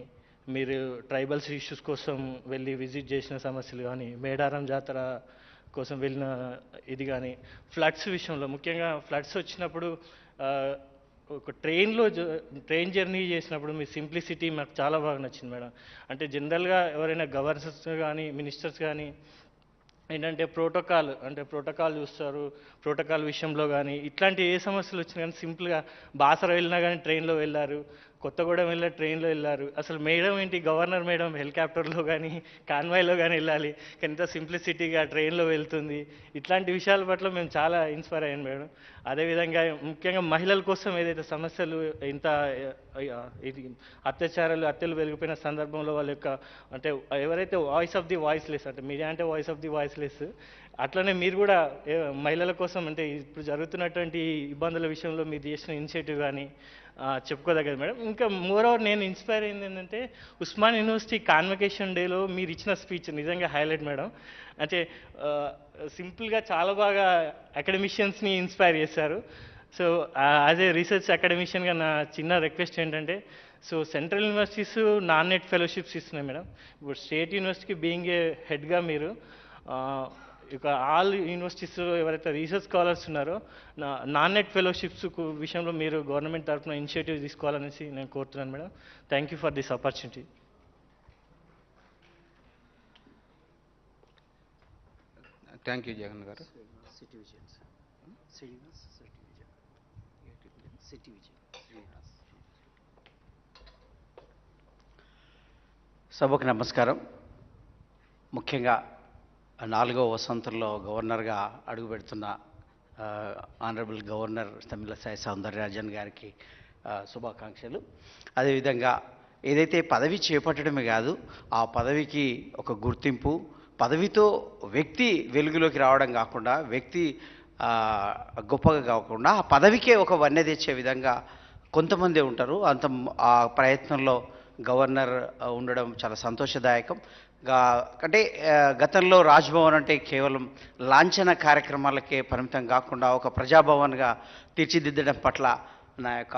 మీరు ట్రైబల్స్ ఇష్యూస్ కోసం వెళ్ళి విజిట్ చేసిన సమస్యలు కానీ, మేడారం జాతర కోసం వెళ్ళిన ఇది కానీ, ఫ్లడ్స్ విషయంలో ముఖ్యంగా ఫ్లడ్స్ వచ్చినప్పుడు ఒక ట్రైన్ జర్నీ చేసినప్పుడు మీ సింప్లిసిటీ మాకు చాలా బాగా నచ్చింది మేడం. అంటే జనరల్గా ఎవరైనా గవర్నర్స్ కానీ మినిస్టర్స్ కానీ ఏంటంటే ప్రోటోకాల్ చూస్తారు. ప్రోటోకాల్ విషయంలో కానీ ఇట్లాంటి ఏ సమస్యలు వచ్చినా కానీ సింపుల్గా బాసర వెళ్ళినా కానీ ట్రైన్లో వెళ్ళారు, కొత్తగూడెం వెళ్ళారు ట్రైన్లో వెళ్ళారు. అసలు మేడం ఏంటి గవర్నర్ మేడం హెలికాప్టర్లో కానీ కాన్వాయ్లో కానీ వెళ్ళాలి, కానీ ఇంత సింప్లిసిటీగా ట్రైన్లో వెళ్తుంది. ఇట్లాంటి విషయాల పట్ల మేము చాలా ఇన్స్పైర్ అయ్యాను మేడం. అదేవిధంగా ముఖ్యంగా మహిళల కోసం ఏదైతే సమస్యలు ఇంత ఇది హత్యలు వెలిగిపోయిన సందర్భంలో వాళ్ళ యొక్క అంటే ఎవరైతే వాయిస్ ఆఫ్ ది వాయిస్లెస్, అంటే మీడియా అంటే వాయిస్ ఆఫ్ ది వాయిస్లెస్, అట్లనే మీరు కూడా మహిళల కోసం అంటే ఇప్పుడు జరుగుతున్నటువంటి ఇబ్బందుల విషయంలో మీరు చేసిన ఇనిషియేటివ్ కానీ చెప్పుకోదగ్గది మేడం. ఇంకా మోరోవర్ నేను ఇన్స్పైర్ అయింది ఏంటంటే ఉస్మాన్ యూనివర్సిటీ కాన్వకేషన్ డేలో మీరు ఇచ్చిన స్పీచ్ నిజంగా హైలైట్ మేడం. అంటే సింపుల్గా చాలా బాగా అకాడమిషియన్స్ని ఇన్స్పైర్ చేశారు. సో యాజ్ ఏ రీసెర్చ్ అకాడమిషియన్గా నా చిన్న రిక్వెస్ట్ ఏంటంటే, so central universities non net fellowships ఇస్తున్నాయి మేడం. ఇప్పుడు స్టేట్ యూనివర్సిటీకి బీయింగ్ ఏ హెడ్గా మీరు ఇక ఆల్ యూనివర్సిటీస్ ఎవరైతే రీసెర్చ్ స్కాలర్స్ ఉన్నారో నాన్ నెట్ ఫెలోషిప్స్ విషయంలో మీరు గవర్నమెంట్ తరఫున ఇనిషియేటివ్ తీసుకోవాలనేసి నేను కోరుతున్నాను madam. Thank you for this opportunity. Thank you Jagan గారు. సభకు నమస్కారం. ముఖ్యంగా 4వ వసంతంలో గవర్నర్గా అడుగుపెడుతున్న ఆనరబుల్ గవర్నర్ తమిళసై సౌందరరాజన్ గారికి శుభాకాంక్షలు. అదేవిధంగా ఏదైతే పదవి చేపట్టడమే కాదు, ఆ పదవికి ఒక గుర్తింపు, పదవితో వ్యక్తి వెలుగులోకి రావడం కాకుండా, వ్యక్తి గొప్పగా కాకుండా ఆ పదవికే ఒక వన్నె తెచ్చే విధంగా కొంతమంది ఉంటారు. ఆ ప్రయత్నంలో గవర్నర్ ఉండడం చాలా సంతోషదాయకం. అంటే గతంలో రాజ్భవన్ అంటే కేవలం లాంఛన కార్యక్రమాలకే పరిమితం కాకుండా ఒక ప్రజాభవన్గా తీర్చిదిద్దడం పట్ల నా యొక్క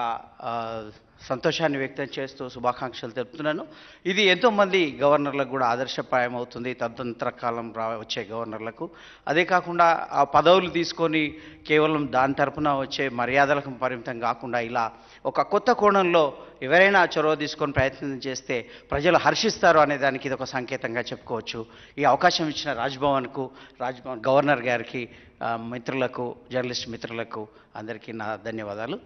సంతోషాన్ని వ్యక్తం చేస్తూ శుభాకాంక్షలు తెలుపుతున్నాను. ఇది ఎంతోమంది గవర్నర్లకు కూడా ఆదర్శప్రాయం అవుతుంది, తదనంతర కాలం వచ్చే గవర్నర్లకు. అదే కాకుండా ఆ పదవులు తీసుకొని కేవలం దాని తరపున వచ్చే మర్యాదలకు పరిమితం కాకుండా ఇలా ఒక కొత్త కోణంలో ఎవరైనా చొరవ తీసుకొని ప్రయత్నం చేస్తే ప్రజలు హర్షిస్తారు అనే దానికి ఇది ఒక సంకేతంగా చెప్పుకోవచ్చు. ఈ అవకాశం ఇచ్చిన రాజ్భవన్ గవర్నర్ గారికి, మిత్రులకు, జర్నలిస్ట్ మిత్రులకు అందరికీ నా ధన్యవాదాలు.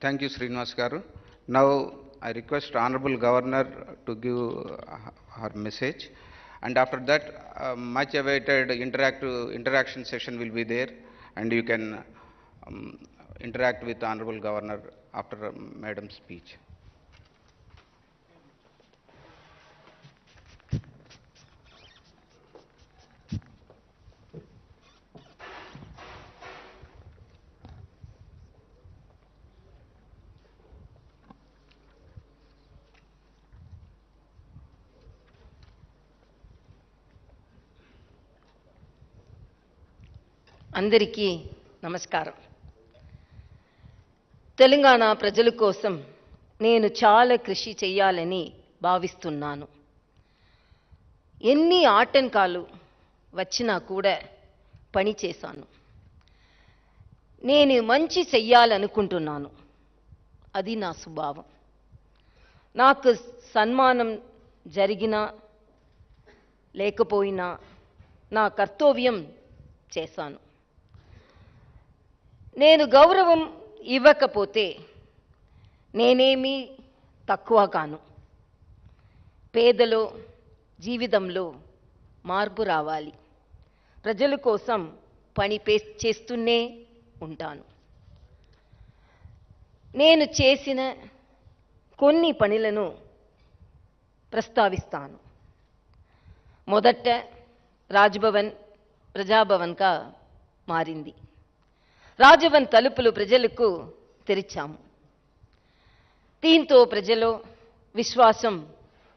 Thank you, Srinivas garu. Now I request Honorable Governor to give her message, and after that, much awaited interaction session will be there, and you can interact with Honorable Governor after Madam's speech. అందరికీ నమస్కారం. తెలంగాణ ప్రజల కోసం నేను చాలా కృషి చేయాలని భావిస్తున్నాను. ఎన్ని ఆటంకాలు వచ్చినా కూడా పని చేశాను. నేను మంచి చెయ్యాలనుకుంటున్నాను, అది నా స్వభావం. నాకు సన్మానం జరిగినా లేకపోయినా నా కర్తవ్యం చేశాను. నేను గౌరవం ఇవ్వకపోతే నేనేమీ తక్కువ కాను. పేదలో జీవితంలో మార్పు రావాలి. ప్రజల కోసం పని చేస్తూనే ఉంటాను. నేను చేసిన కొన్ని పనులను ప్రస్తావిస్తాను. మొదట రాజ్భవన్ ప్రజాభవన్గా మారింది. రాజ్భవన్ తలుపులు ప్రజలకు తెరిచాము. దీంతో ప్రజల్లో విశ్వాసం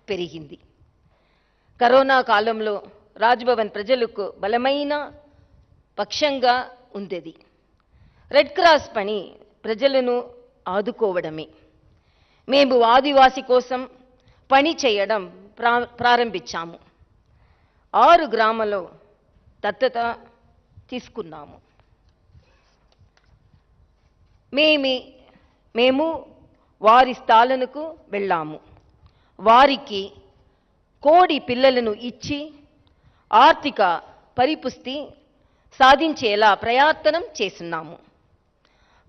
పెరిగింది. కరోనా కాలంలో రాజ్భవన్ ప్రజలకు బలమైన పక్షంగా ఉండేది. రెడ్ క్రాస్ పని ప్రజలను ఆదుకోవడమే. మేము ఆదివాసి కోసం పని చేయడం ప్రారంభించాము. 6 గ్రామాల్లో దత్తత తీసుకున్నాము. మేము వారి స్థాలనకు వెళ్ళాము. వారికి కోడి పిల్లలను ఇచ్చి ఆర్థిక పరిపుష్టి సాధించేలా ప్రయత్నం చేస్తున్నాము.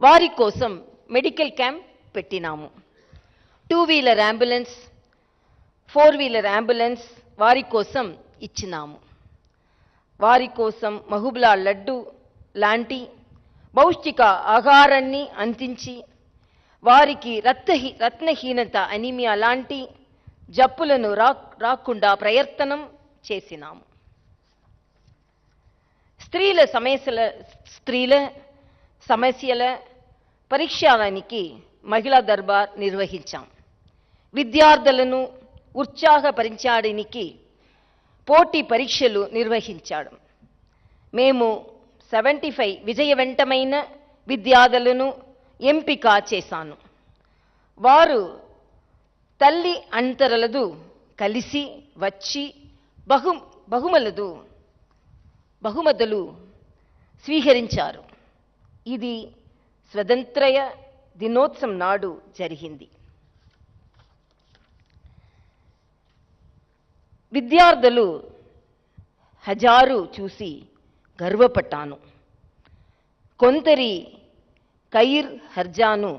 వారి కోసం మెడికల్ క్యాంప్ పెట్టినాము. 2-వీలర్ అంబులెన్స్, 4-వీలర్ అంబులెన్స్ వారి కోసం ఇచ్చినాము. వారి కోసం మహబూబ్లా లడ్డు లాంటి పౌష్టిక ఆహారాన్ని అందించి వారికి రత్నహీనత అనీమియా లాంటి జబ్బులను రాకుండా ప్రయత్నం చేసినాము. స్త్రీల సమస్యల పరిష్కారానికి మహిళా దర్బార్ నిర్వహించాం. విద్యార్థులను ఉత్సాహపరించడానికి పోటీ పరీక్షలు నిర్వహించాడు. మేము 75 విజయవంతమైన విద్యార్థులను ఎంపిక చేశాను. వారు తల్లి అంతరలదు కలిసి వచ్చి బహుమతులు స్వీకరించారు. ఇది స్వతంత్ర దినోత్సవం నాడు జరిగింది. విద్యార్థులు హజారు చూసి గర్వపడ్డాను. కొందరి కైర్ హర్జాను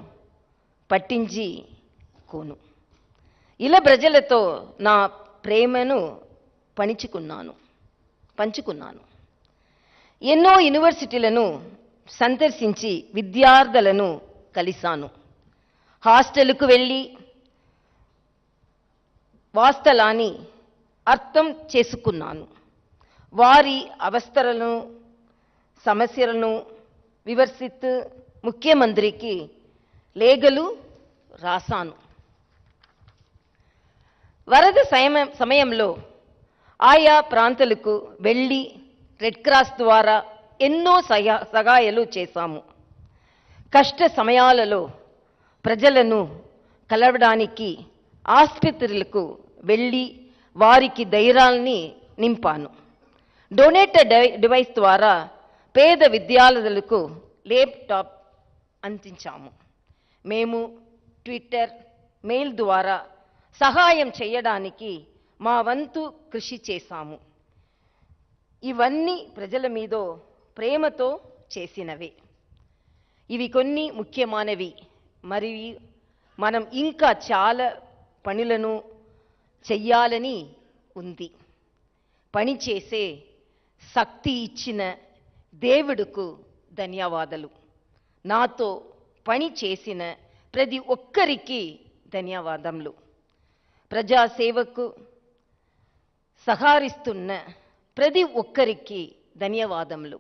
పట్టించి కోను. ఇలా ప్రజలతో నా ప్రేమను పంచుకున్నాను. ఎన్నో యూనివర్సిటీలను సందర్శించి విద్యార్థులను కలిశాను. హాస్టల్కు వెళ్ళి వాస్తవాన్ని అర్థం చేసుకున్నాను. వారి అవస్థలను సమస్యలను వివరిస్తూ ముఖ్యమంత్రికి లేఖలు రాశాను. వరద సమయంలో ఆయా ప్రాంతాలకు వెళ్ళి రెడ్ క్రాస్ ద్వారా ఎన్నో సహాయాలు చేశాము. కష్ట సమయాలలో ప్రజలను కలవడానికి ఆసుపత్రులకు వెళ్ళి వారికి ధైర్యాన్ని నింపాను. డొనేటెడ్ డివైస్ ద్వారా పేద విద్యార్థులకు ల్యాప్టాప్ అందించాము. మేము ట్విట్టర్, మెయిల్ ద్వారా సహాయం చేయడానికి మా వంతు కృషి చేశాము. ఇవన్నీ ప్రజల మీద ప్రేమతో చేసినవే. ఇవి కొన్ని ముఖ్యమైనవి. మరియు మనం ఇంకా చాలా పనులను చెయ్యాలని ఉంది. పని చేసే శక్తి ఇచ్చిన దేవుడుకు ధన్యవాదాలు. నాతో పని చేసిన ప్రతి ఒక్కరికి ధన్యవాదములు. ప్రజాసేవకు సహకరిస్తున్న ప్రతి ఒక్కరికి ధన్యవాదములు.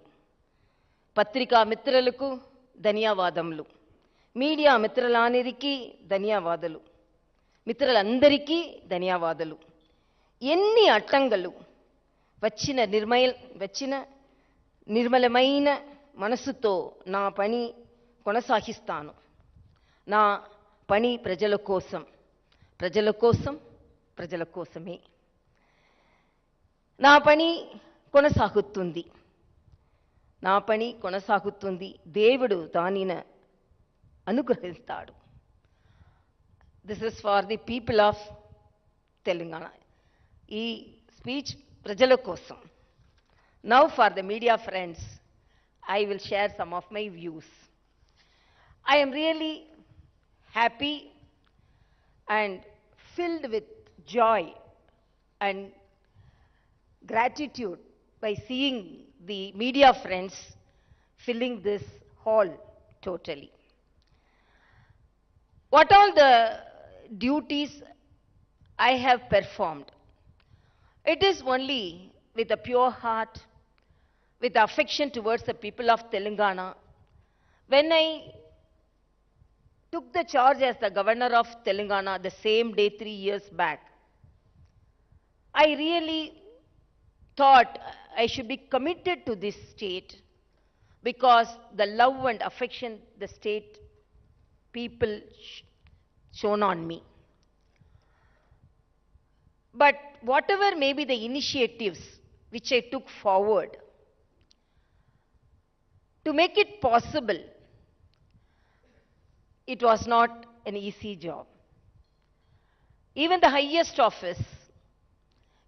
పత్రికా మిత్రులకు ధన్యవాదములు. మీడియా మిత్రులందరికీ ధన్యవాదాలు. మిత్రులందరికీ ధన్యవాదాలు. ఎన్ని అడ్డంకులు వచ్చిన నిర్మలమైన మనసుతో నా పని కొనసాగిస్తాను. నా పని ప్రజల కోసమే. నా పని కొనసాగుతుంది. దేవుడు దానిని అనుగ్రహిస్తాడు. This is for the people of Telangana. ఈ స్పీచ్ ప్రజల కోసం. Now for the media friends, I will share some of my views. I am really happy and filled with joy and gratitude by seeing the media friends filling this hall totally. What all the duties I have performed, it is only with a pure heart, with affection towards the people of Telangana. When I took the charge as the governor of Telangana the same day 3 years back, I really thought I should be committed to this state because the love and affection the state people shown on me. But whatever may be the initiatives which I took forward, To make it possible, it was not an easy job. Even the highest office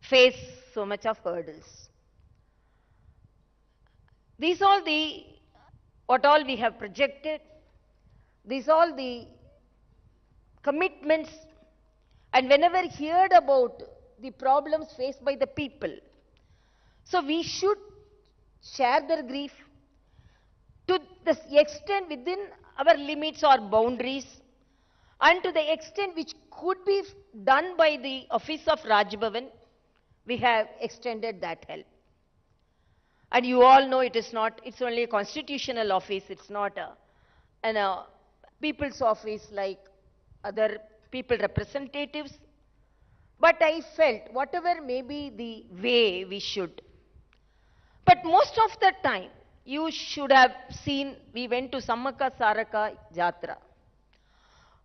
faced so much of hurdles. These all the, what all we have projected, these all the commitments, and whenever heard about the problems faced by the people, so we should share their grief to the extent within our limits or boundaries, and to the extent which could be done by the office of Raj Bhavan, we have extended that help. And you all know it is not, it's only a constitutional office, it's not a people's office like other people representatives. But I felt whatever may be the way we should. But most of the time, you should have seen, we went to Sammaka Saraka Jatra.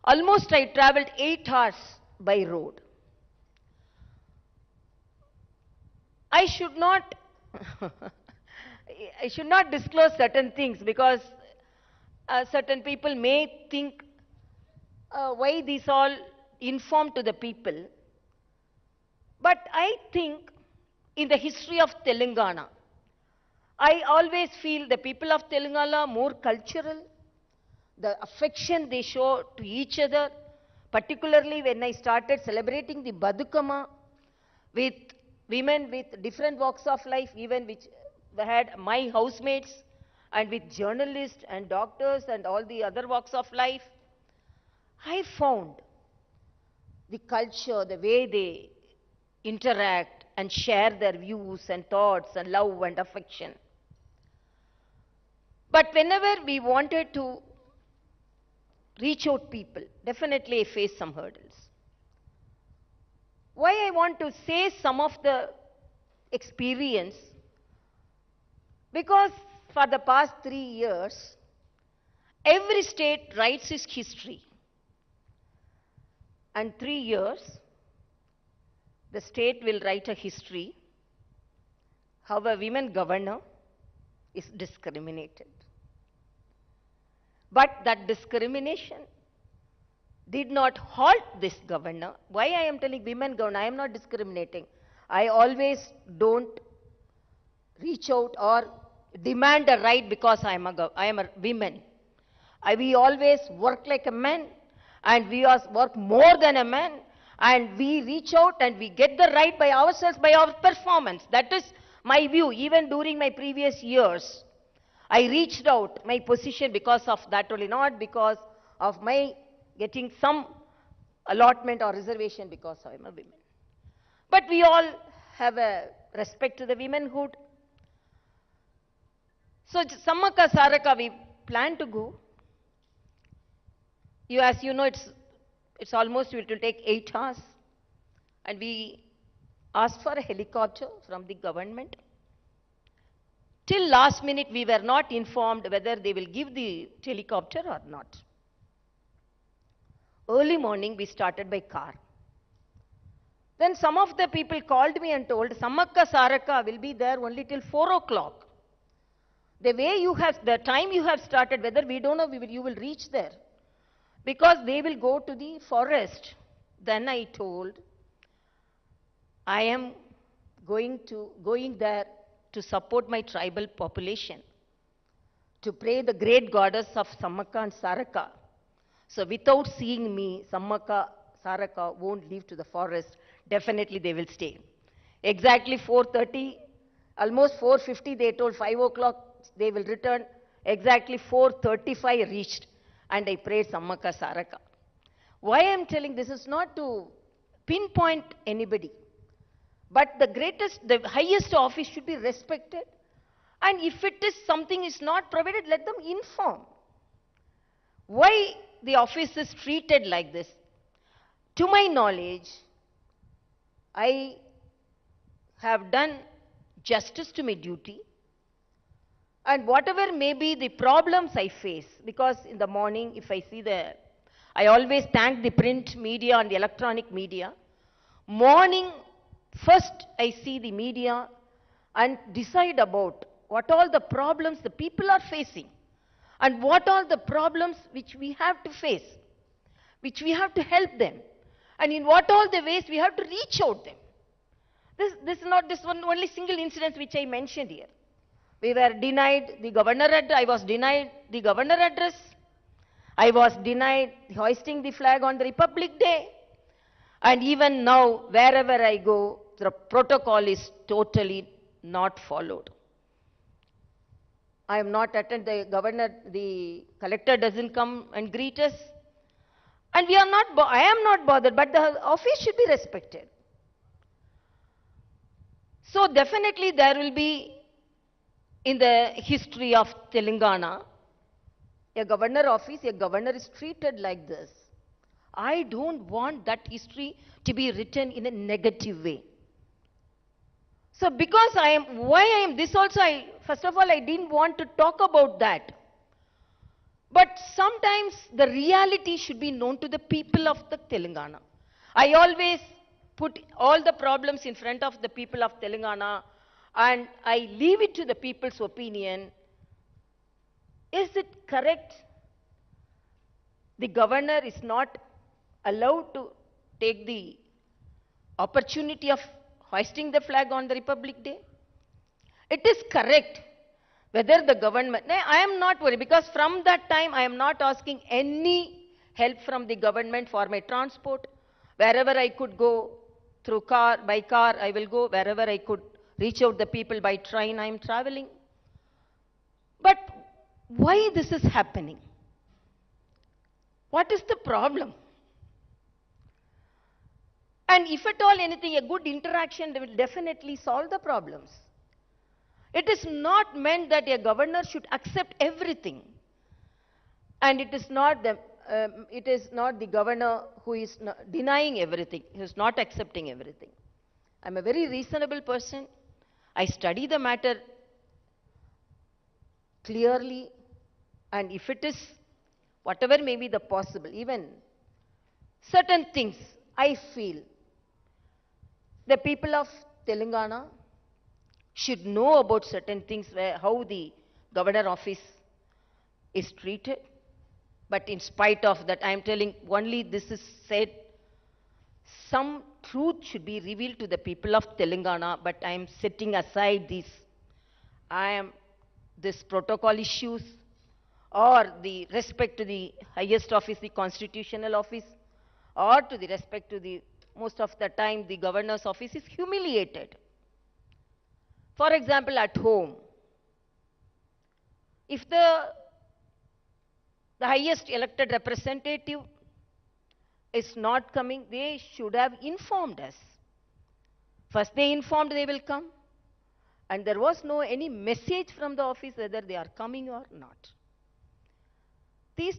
Almost I traveled 8 hours by road. I should not disclose certain things because certain people may think why these all informed to the people. But I think in the history of Telangana, I always feel the people of Telangana are more cultural, the affection they show to each other, particularly when I started celebrating the Badukama with women with different walks of life, even which had my housemates, and with journalists and doctors and all the other walks of life. I found the culture, the way they interact and share their views and thoughts and love and affection. But whenever we wanted to reach out people, definitely I faced some hurdles. Why I want to say some of the experience? Because for the past 3 years, every state writes its history. And 3 years, the state will write a history how a women governor is discriminated. But that discrimination did not halt this governor. Why I am telling women governor? I am not discriminating. I always don't reach out or demand a right because I am a woman. We always work like a man, and we work more than a man, and we reach out and we get the right by ourselves, by our performance. That is my view. Even during my previous years, I reached out my position because of that only, not because of my getting some allotment or reservation because I am a woman. But we all have a respect to the womanhood. So Sammaka Saraka, we plan to go. As you know, it's almost, it will take 8 hours. And we asked for a helicopter from the government. Till last minute, we were not informed whether they will give the helicopter or not. Early morning, we started by car. Then some of the people called me and told, Sammaka Saraka will be there only till 4 o'clock. The way you have, the time you have started, whether we don't know, you will reach there. Because they will go to the forest. Then I told, I am going there to support my tribal population, to pray the great goddess of Sammaka and Saraka. So without seeing me, Sammaka, Saraka won't leave to the forest. Definitely they will stay. Exactly 4:30, almost 4:50, they told 5 o'clock they will return. Exactly 4:35 I reached, and I prayed Sammaka Saraka. Why I am telling this is not to pinpoint anybody, but the highest office should be respected. And if it is something is not provided, let them inform. Why the office is treated like this? To my knowledge, I have done justice to my duty. And whatever may be the problems I face, because in the morning, if I see I always thank the print media and the electronic media. Morning, first I see the media and decide about what all the problems the people are facing and what all the problems which we have to face, which we have to help them, and in what all the ways we have to reach out them. This is not this one only single incident which I mentioned here. We were denied the governor address. I was denied the governor address. I was denied hoisting the flag on the Republic Day. And even now, wherever I go, the protocol is totally not followed. I am not attended, the collector doesn't come and greet us. And we are not, I am not bothered, but the office should be respected. So definitely there will be, in the history of Telangana, a governor office, a governor is treated like this. I don't want that history to be written in a negative way. So because this also, first of all, I didn't want to talk about that. But sometimes the reality should be known to the people of the Telangana. I always put all the problems in front of the people of Telangana and I leave it to the people's opinion. Is it correct? The governor is not allowed to take the opportunity of hoisting the flag on the Republic Day? It is correct. Whether the government, I am not worried because from that time I am not asking any help from the government for my transport. Wherever I could go through by car, I will go. Wherever I could reach out the people by train, I am traveling. But why this is happening? What is the problem? And if at all anything, a good interaction will definitely solve the problems. It is not meant that a governor should accept everything. And it is not the governor who is denying everything, who is not accepting everything. I am a very reasonable person. I study the matter clearly, and if it is whatever may be the possible, even certain things, I feel the people of Telangana should know about certain things, how the governor office is treated. But in spite of that, I am telling only this is said, some truth should be revealed to the people of Telangana, but I am setting aside this protocol issues or the respect to the highest office, the constitutional office, or to the respect to the, most of the time, the governor's office is humiliated. For example, at home, if the highest elected representative is not coming, they should have informed us. First they informed they will come, and there was no any message from the office whether they are coming or not. The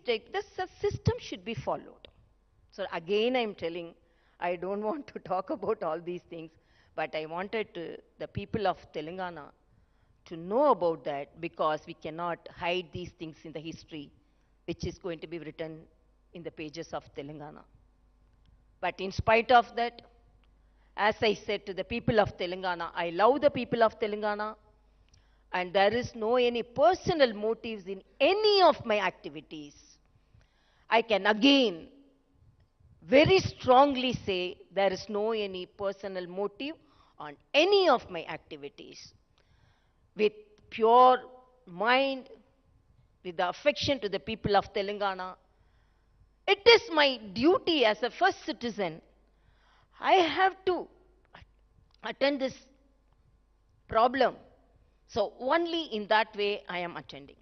system should be followed. So again I am telling, I don't want to talk about all these things, but I wanted the people of Telangana to know about that, because we cannot hide these things in the history which is going to be written in the pages of Telangana. But in spite of that, as I said to the people of Telangana, I love the people of Telangana, and there is no any personal motives in any of my activities. I can again very strongly say there is no any personal motive on any of my activities. With pure mind, with the affection to the people of Telangana, it is my duty as a first citizen. I have to attend this problem. So only in that way I am attending.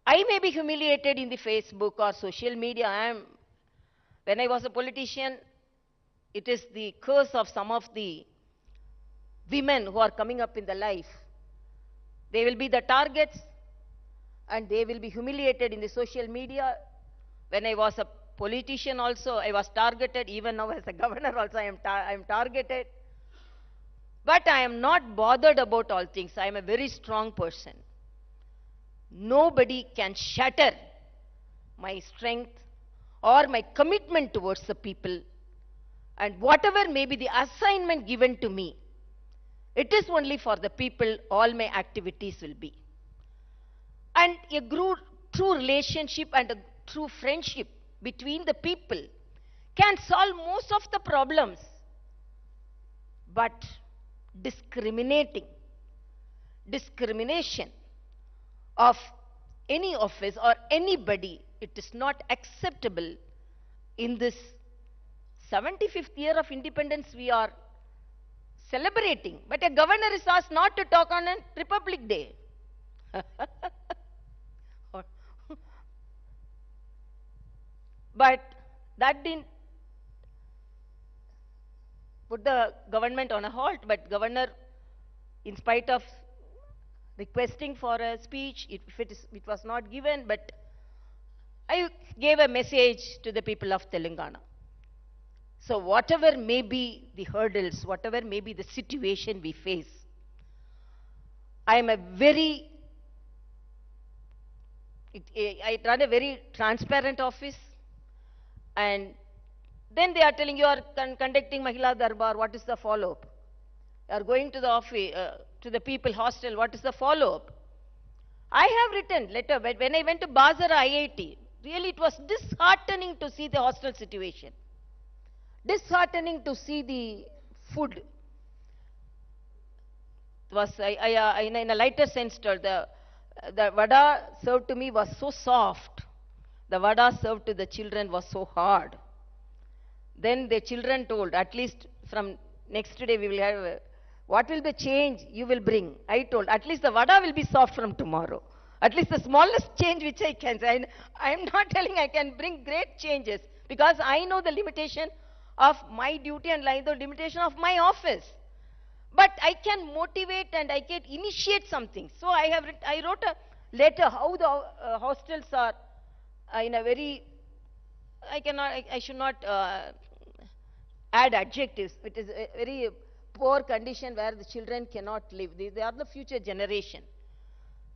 I may be humiliated in the Facebook or social media. When I was a politician, it is the curse of some of the women who are coming up in the life. They will be the targets and they will be humiliated in the social media. When I was a politician also, I was targeted. Even now as a governor also, I am targeted. But I am not bothered about all things. I am a very strong person. Nobody can shatter my strength or my commitment towards the people. And whatever may be the assignment given to me, It is only for the people all my activities will be. And a true relationship and a true friendship between the people can solve most of the problems. But discrimination of any office or anybody, it is not acceptable in this 75th year of independence we are celebrating. But a governor is asked not to talk on a Republic Day. But that didn't put the government on a halt. But governor, in spite of requesting for a speech, it was not given, but I gave a message to the people of Telangana. So whatever may be the hurdles, whatever may be the situation we face, I run a very transparent office, and then they are telling you are conducting Mahila Darbar, what is the follow-up? You are going to the office, to the people hostel, what is the follow-up? I have written letter, when I went to Bazar IIT, really it was disheartening to see the hostel situation. Disheartening to see the food. It was, in a lighter sense, the vada served to me was so soft. The vada served to the children was so hard. Then the children told, at least from next day we will have, what will the change you will bring? I told, at least the vada will be soft from tomorrow. At least the smallest change which I can say. I am not telling I can bring great changes, because I know the limitation of my duty and the limitation of my office. But I can motivate and I can initiate something. So I wrote a letter how the hostels are in a very, I should not add adjectives. It is a very poor condition where the children cannot live. They are the future generation.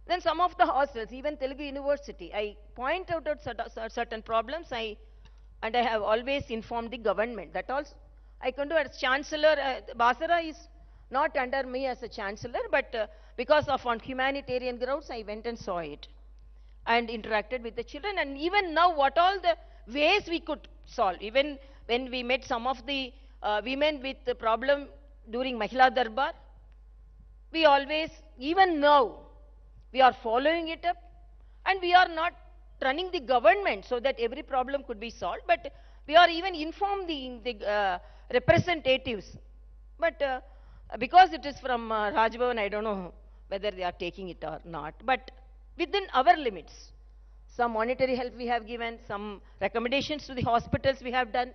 Then some of the hostels, even Telugu University, I point out certain problems, and I have always informed the government. That also I can do as Chancellor. Basara is not under me as a Chancellor, but because of on humanitarian grounds, I went and saw it and interacted with the children. And even now, what all the ways we could solve. Even when we met some of the women with the problem during Mahila Darbar, we always, even now, we are following it up, and we are not running the government so that every problem could be solved, but we are even informing the representatives. But because it is from Rajbhavan, I don't know whether they are taking it or not, but within our limits. Some monetary help we have given, some recommendations to the hospitals we have done,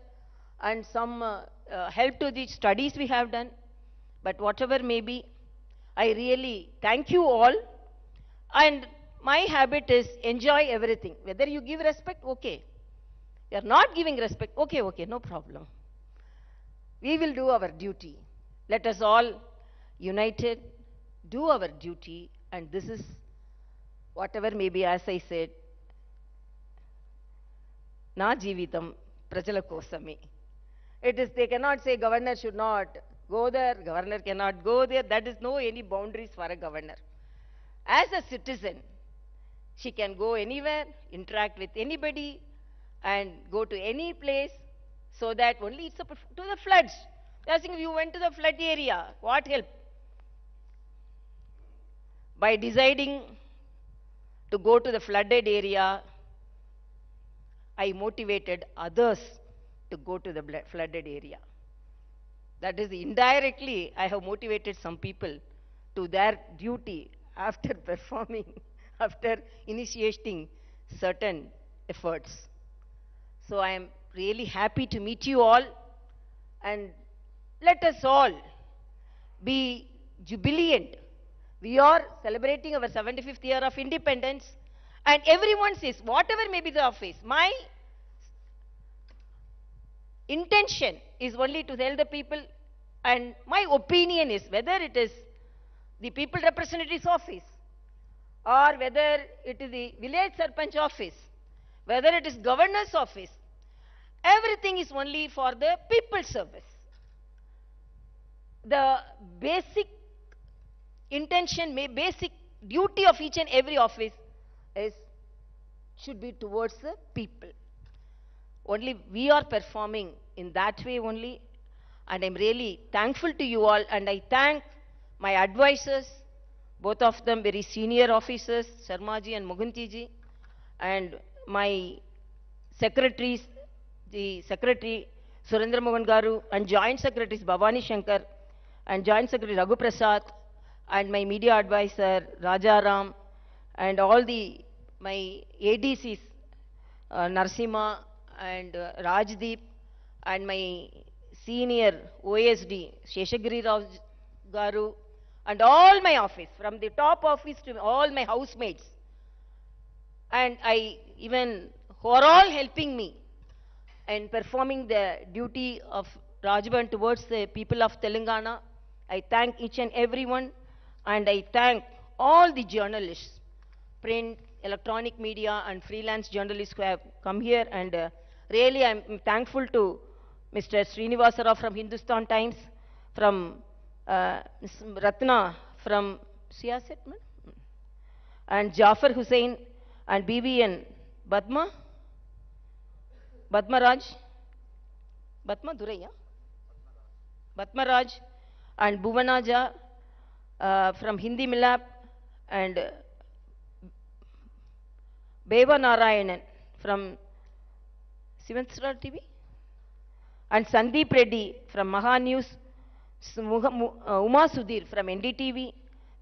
and some help to the studies we have done. But whatever may be, I really thank you all. And my habit is enjoy everything. Whether you give respect, okay. You are not giving respect, okay, no problem. We will do our duty. Let us all united do our duty, and this is whatever may be, as I said, na jeevitam prajala kosame. It is, they cannot say governor should not go there, governor cannot go there. That is no any boundaries for a governor. As a citizen, she can go anywhere, interact with anybody, and go to any place, so that only it's up to the floods. I think you went to the flood area, what help? By deciding to go to the flooded area, I motivated others to go to the flooded area. That is, indirectly, I have motivated some people to their duty after performing, after initiating certain efforts. So I am really happy to meet you all, and let us all be jubilant. We are celebrating our 75th year of independence, and everyone says, whatever may be the office, my intention is only to tell the people, and my opinion is, whether it is the people representative's office, or whether it is the village sarpanch office, whether it is governor's office, everything is only for the people's service. The basic intention, basic duty of each and every office is should be towards the people. Only we are performing in that way only, and I'm really thankful to you all, and I thank my advisors, both of them very senior officers, Sharmaji and Muguntiji, and my secretaries, the secretary Surendra Mohan Garu, and joint secretaries Bhavani Shankar, and joint secretary Raghu Prasad, and my media advisor Rajaram, and all my ADCs, Narsima and Rajdeep, and my senior OSD Sheshagiri Rao Garu, and all my office, from the top office to all my housemates, and who are all helping me in performing the duty of Rajbhavan towards the people of Telangana. I thank each and everyone, and I thank all the journalists, print, electronic media, and freelance journalists who have come here, and really I'm thankful to Mr. Srinivasa Rao from Hindustan Times, from Ms. Ratna from Siyasat, and Jafar Hussain, and BVN Badmaraj, and Bhuvanaja from Hindi Milap, and Beva Narayanan from Sivansra TV, and Sandeep Reddy from Maha News, Uma Sudhir from NDTV,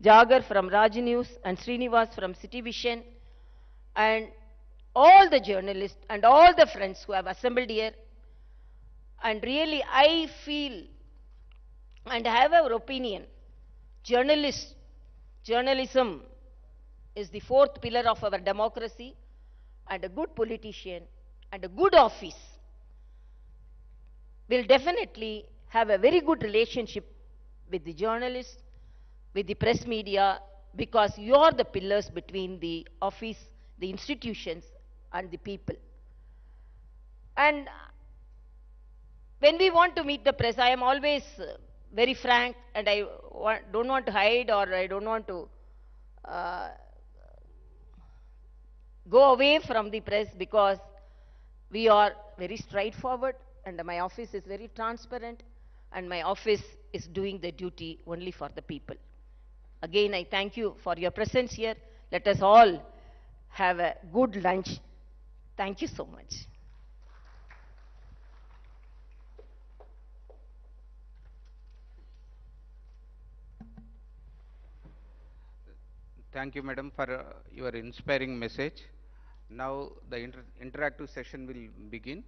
Jagar from Raj News, and Srinivas from City Vision, and all the journalists and all the friends who have assembled here. And really I feel and have our opinion, journalism is the fourth pillar of our democracy, and a good politician and a good office will definitely have a very good relationship with the journalists, with the press media, because you are the pillars between the office, the institutions, and the people. And when we want to meet the press, I am always very frank, and I don't want to hide, or I don't want to go away from the press, because we are very straightforward, and my office is very transparent, and my office is doing the duty only for the people. Again, I thank you for your presence here. Let us all have a good lunch. Thank you so much. Thank you, madam, for your inspiring message. Now the interactive session will begin,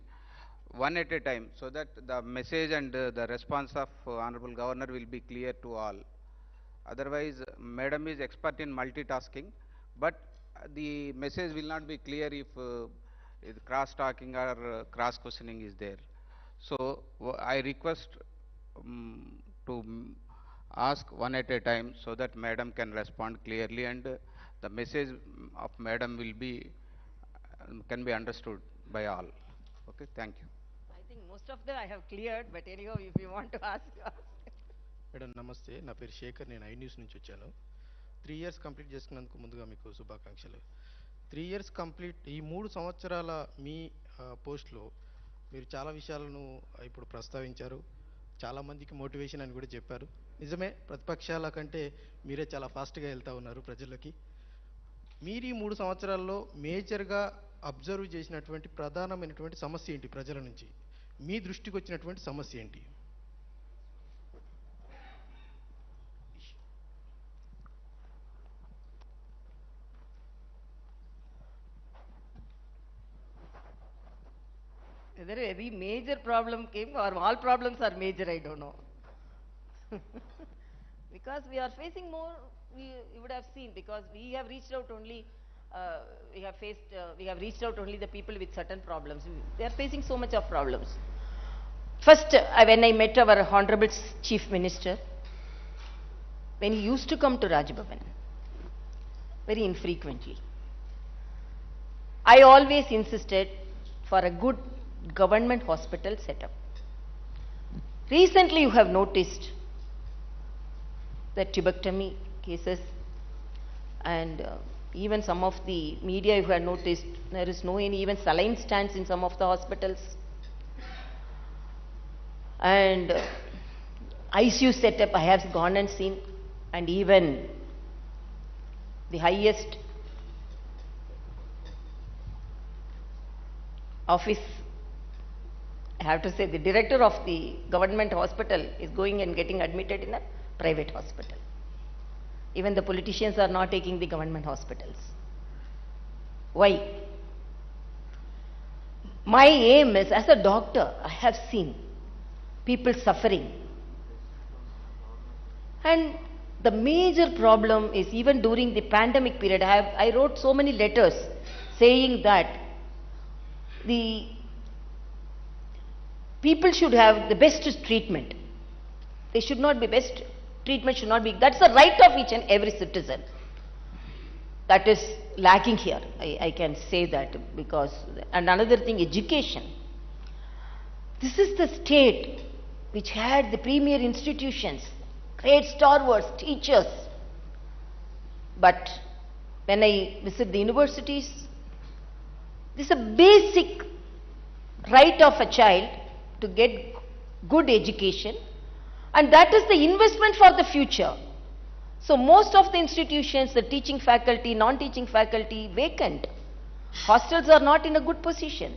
one at a time, so that the message and the response of Honorable Governor will be clear to all. Otherwise, madam is expert in multitasking, but the message will not be clear if cross-talking or cross-questioning is there. So I request to ask one at a time, so that madam can respond clearly, and the message of madam will be can be understood by all. Okay, thank you. I think most of them I have cleared, but anyhow, if you want to ask. Madam నమస్తే, నా పేరు శేఖర్, నేను news నుంచి వచ్చాను. 3 years complete చేసుకున్నందుకు ముందుగా మీకు శుభాకాంక్షలు. 3 years కంప్లీట్, ఈ 3 సంవత్సరాల మీ పోస్ట్లో మీరు చాలా విషయాలను ఇప్పుడు ప్రస్తావించారు. చాలామందికి మోటివేషన్ అని కూడా చెప్పారు. నిజమే, ప్రతిపక్షాల కంటే మీరే చాలా ఫాస్ట్గా వెళ్తూ ఉన్నారు ప్రజలకి. మీరు ఈ 3 సంవత్సరాల్లో మేజర్గా అబ్జర్వ్ చేసినటువంటి ప్రధానమైనటువంటి సమస్య ఏంటి? ప్రజల నుంచి మీ దృష్టికి వచ్చినటువంటి సమస్య ఏంటి? Whether any major problem came or all problems are major, I don't know. Because we are facing more, you would have seen, because we have reached out only, we have reached out only the people with certain problems. They are facing so much of problems. First, when I met our Honorable Chief Minister, when he used to come to Rajbhavan, very infrequently, I always insisted for a good government hospital setup. Recently you have noticed that tuberculosis cases. And even some of the media, you have noticed, there is no any even saline stands in some of the hospitals. And ICU setup I have gone and seen, and even the highest office, I have to say, the director of the government hospital is going and getting admitted in a private hospital. Even the politicians are not taking the government hospitals. Why? My aim is, as a doctor, I have seen people suffering. And the major problem is, even during the pandemic period, I wrote so many letters saying that the people should have the best treatment. They should not be best treatment should not be, that's the right of each and every citizen. That is lacking here. I can say that because, and another thing, education. This is the state which had the premier institutions, great stalwarts, teachers. But when I visit the universities, this is a basic right of a child to get good education, and that is the investment for the future. So most of the institutions, the teaching faculty, non-teaching faculty, vacant. Hostels are not in a good position.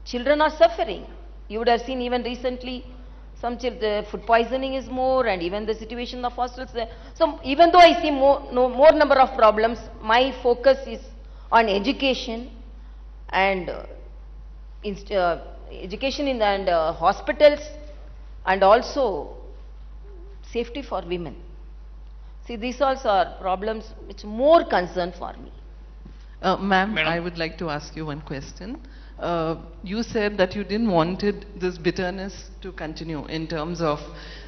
Children are suffering. You would have seen even recently, the food poisoning is more, and even the situation of hostels. So even though I see more number of problems, my focus is on education and education in and hospitals, and also safety for women. See, these also are problems which more concern for me. Ma'am, I would like to ask you one question. You said that you didn't wanted this bitterness to continue in terms of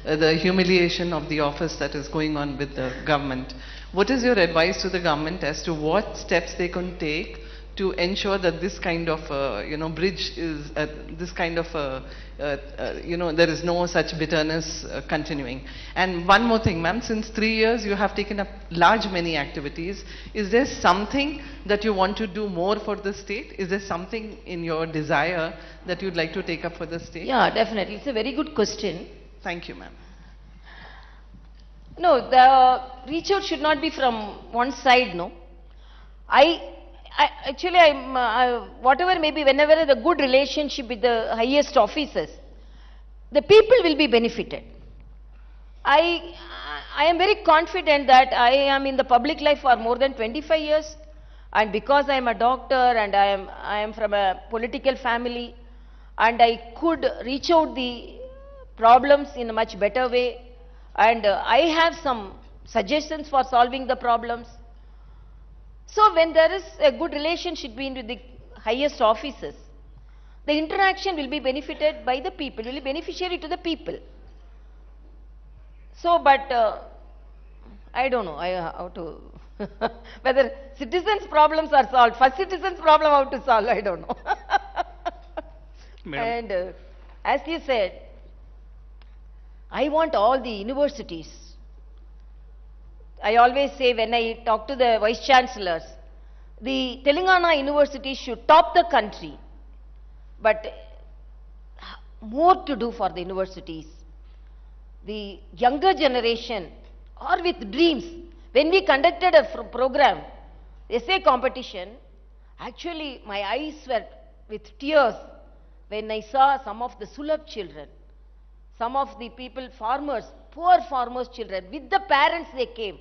the humiliation of the office that is going on with the government. What is your advice to the government as to what steps they can take to ensure that this kind of bridge is this kind of there is no such bitterness continuing? And one more thing, ma'am, since 3 years you have taken up many activities. Is there something that you want to do more for the state? Is there something in your desire that you'd like to take up for the state? Yeah, definitely. It's a very good question. Thank you, ma'am. No, the reach out should not be from one side, no. Whatever may be, whenever the good relationship with the highest officers, the people will be benefited. I am very confident that I am in the public life for more than 25 years, and because I am a doctor and I am from a political family, and I could reach out the problems in a much better way, and I have some suggestions for solving the problems. So when there is a good relationship between the highest officers, the interaction will be benefited by the people, will be beneficiary to the people. So, but I don't know how to, whether citizens' problems are solved. First citizens' problem how to solve, I don't know. And as you said, I want all the universities. I always say when I talk to the vice chancellors, the Telangana university should top the country, but more to do for the universities. The younger generation are with dreams. When we conducted a program, essay competition, actually my eyes were with tears when I saw some of the Sulabh children, some of the people, farmers, poor farmers' children, with the parents they came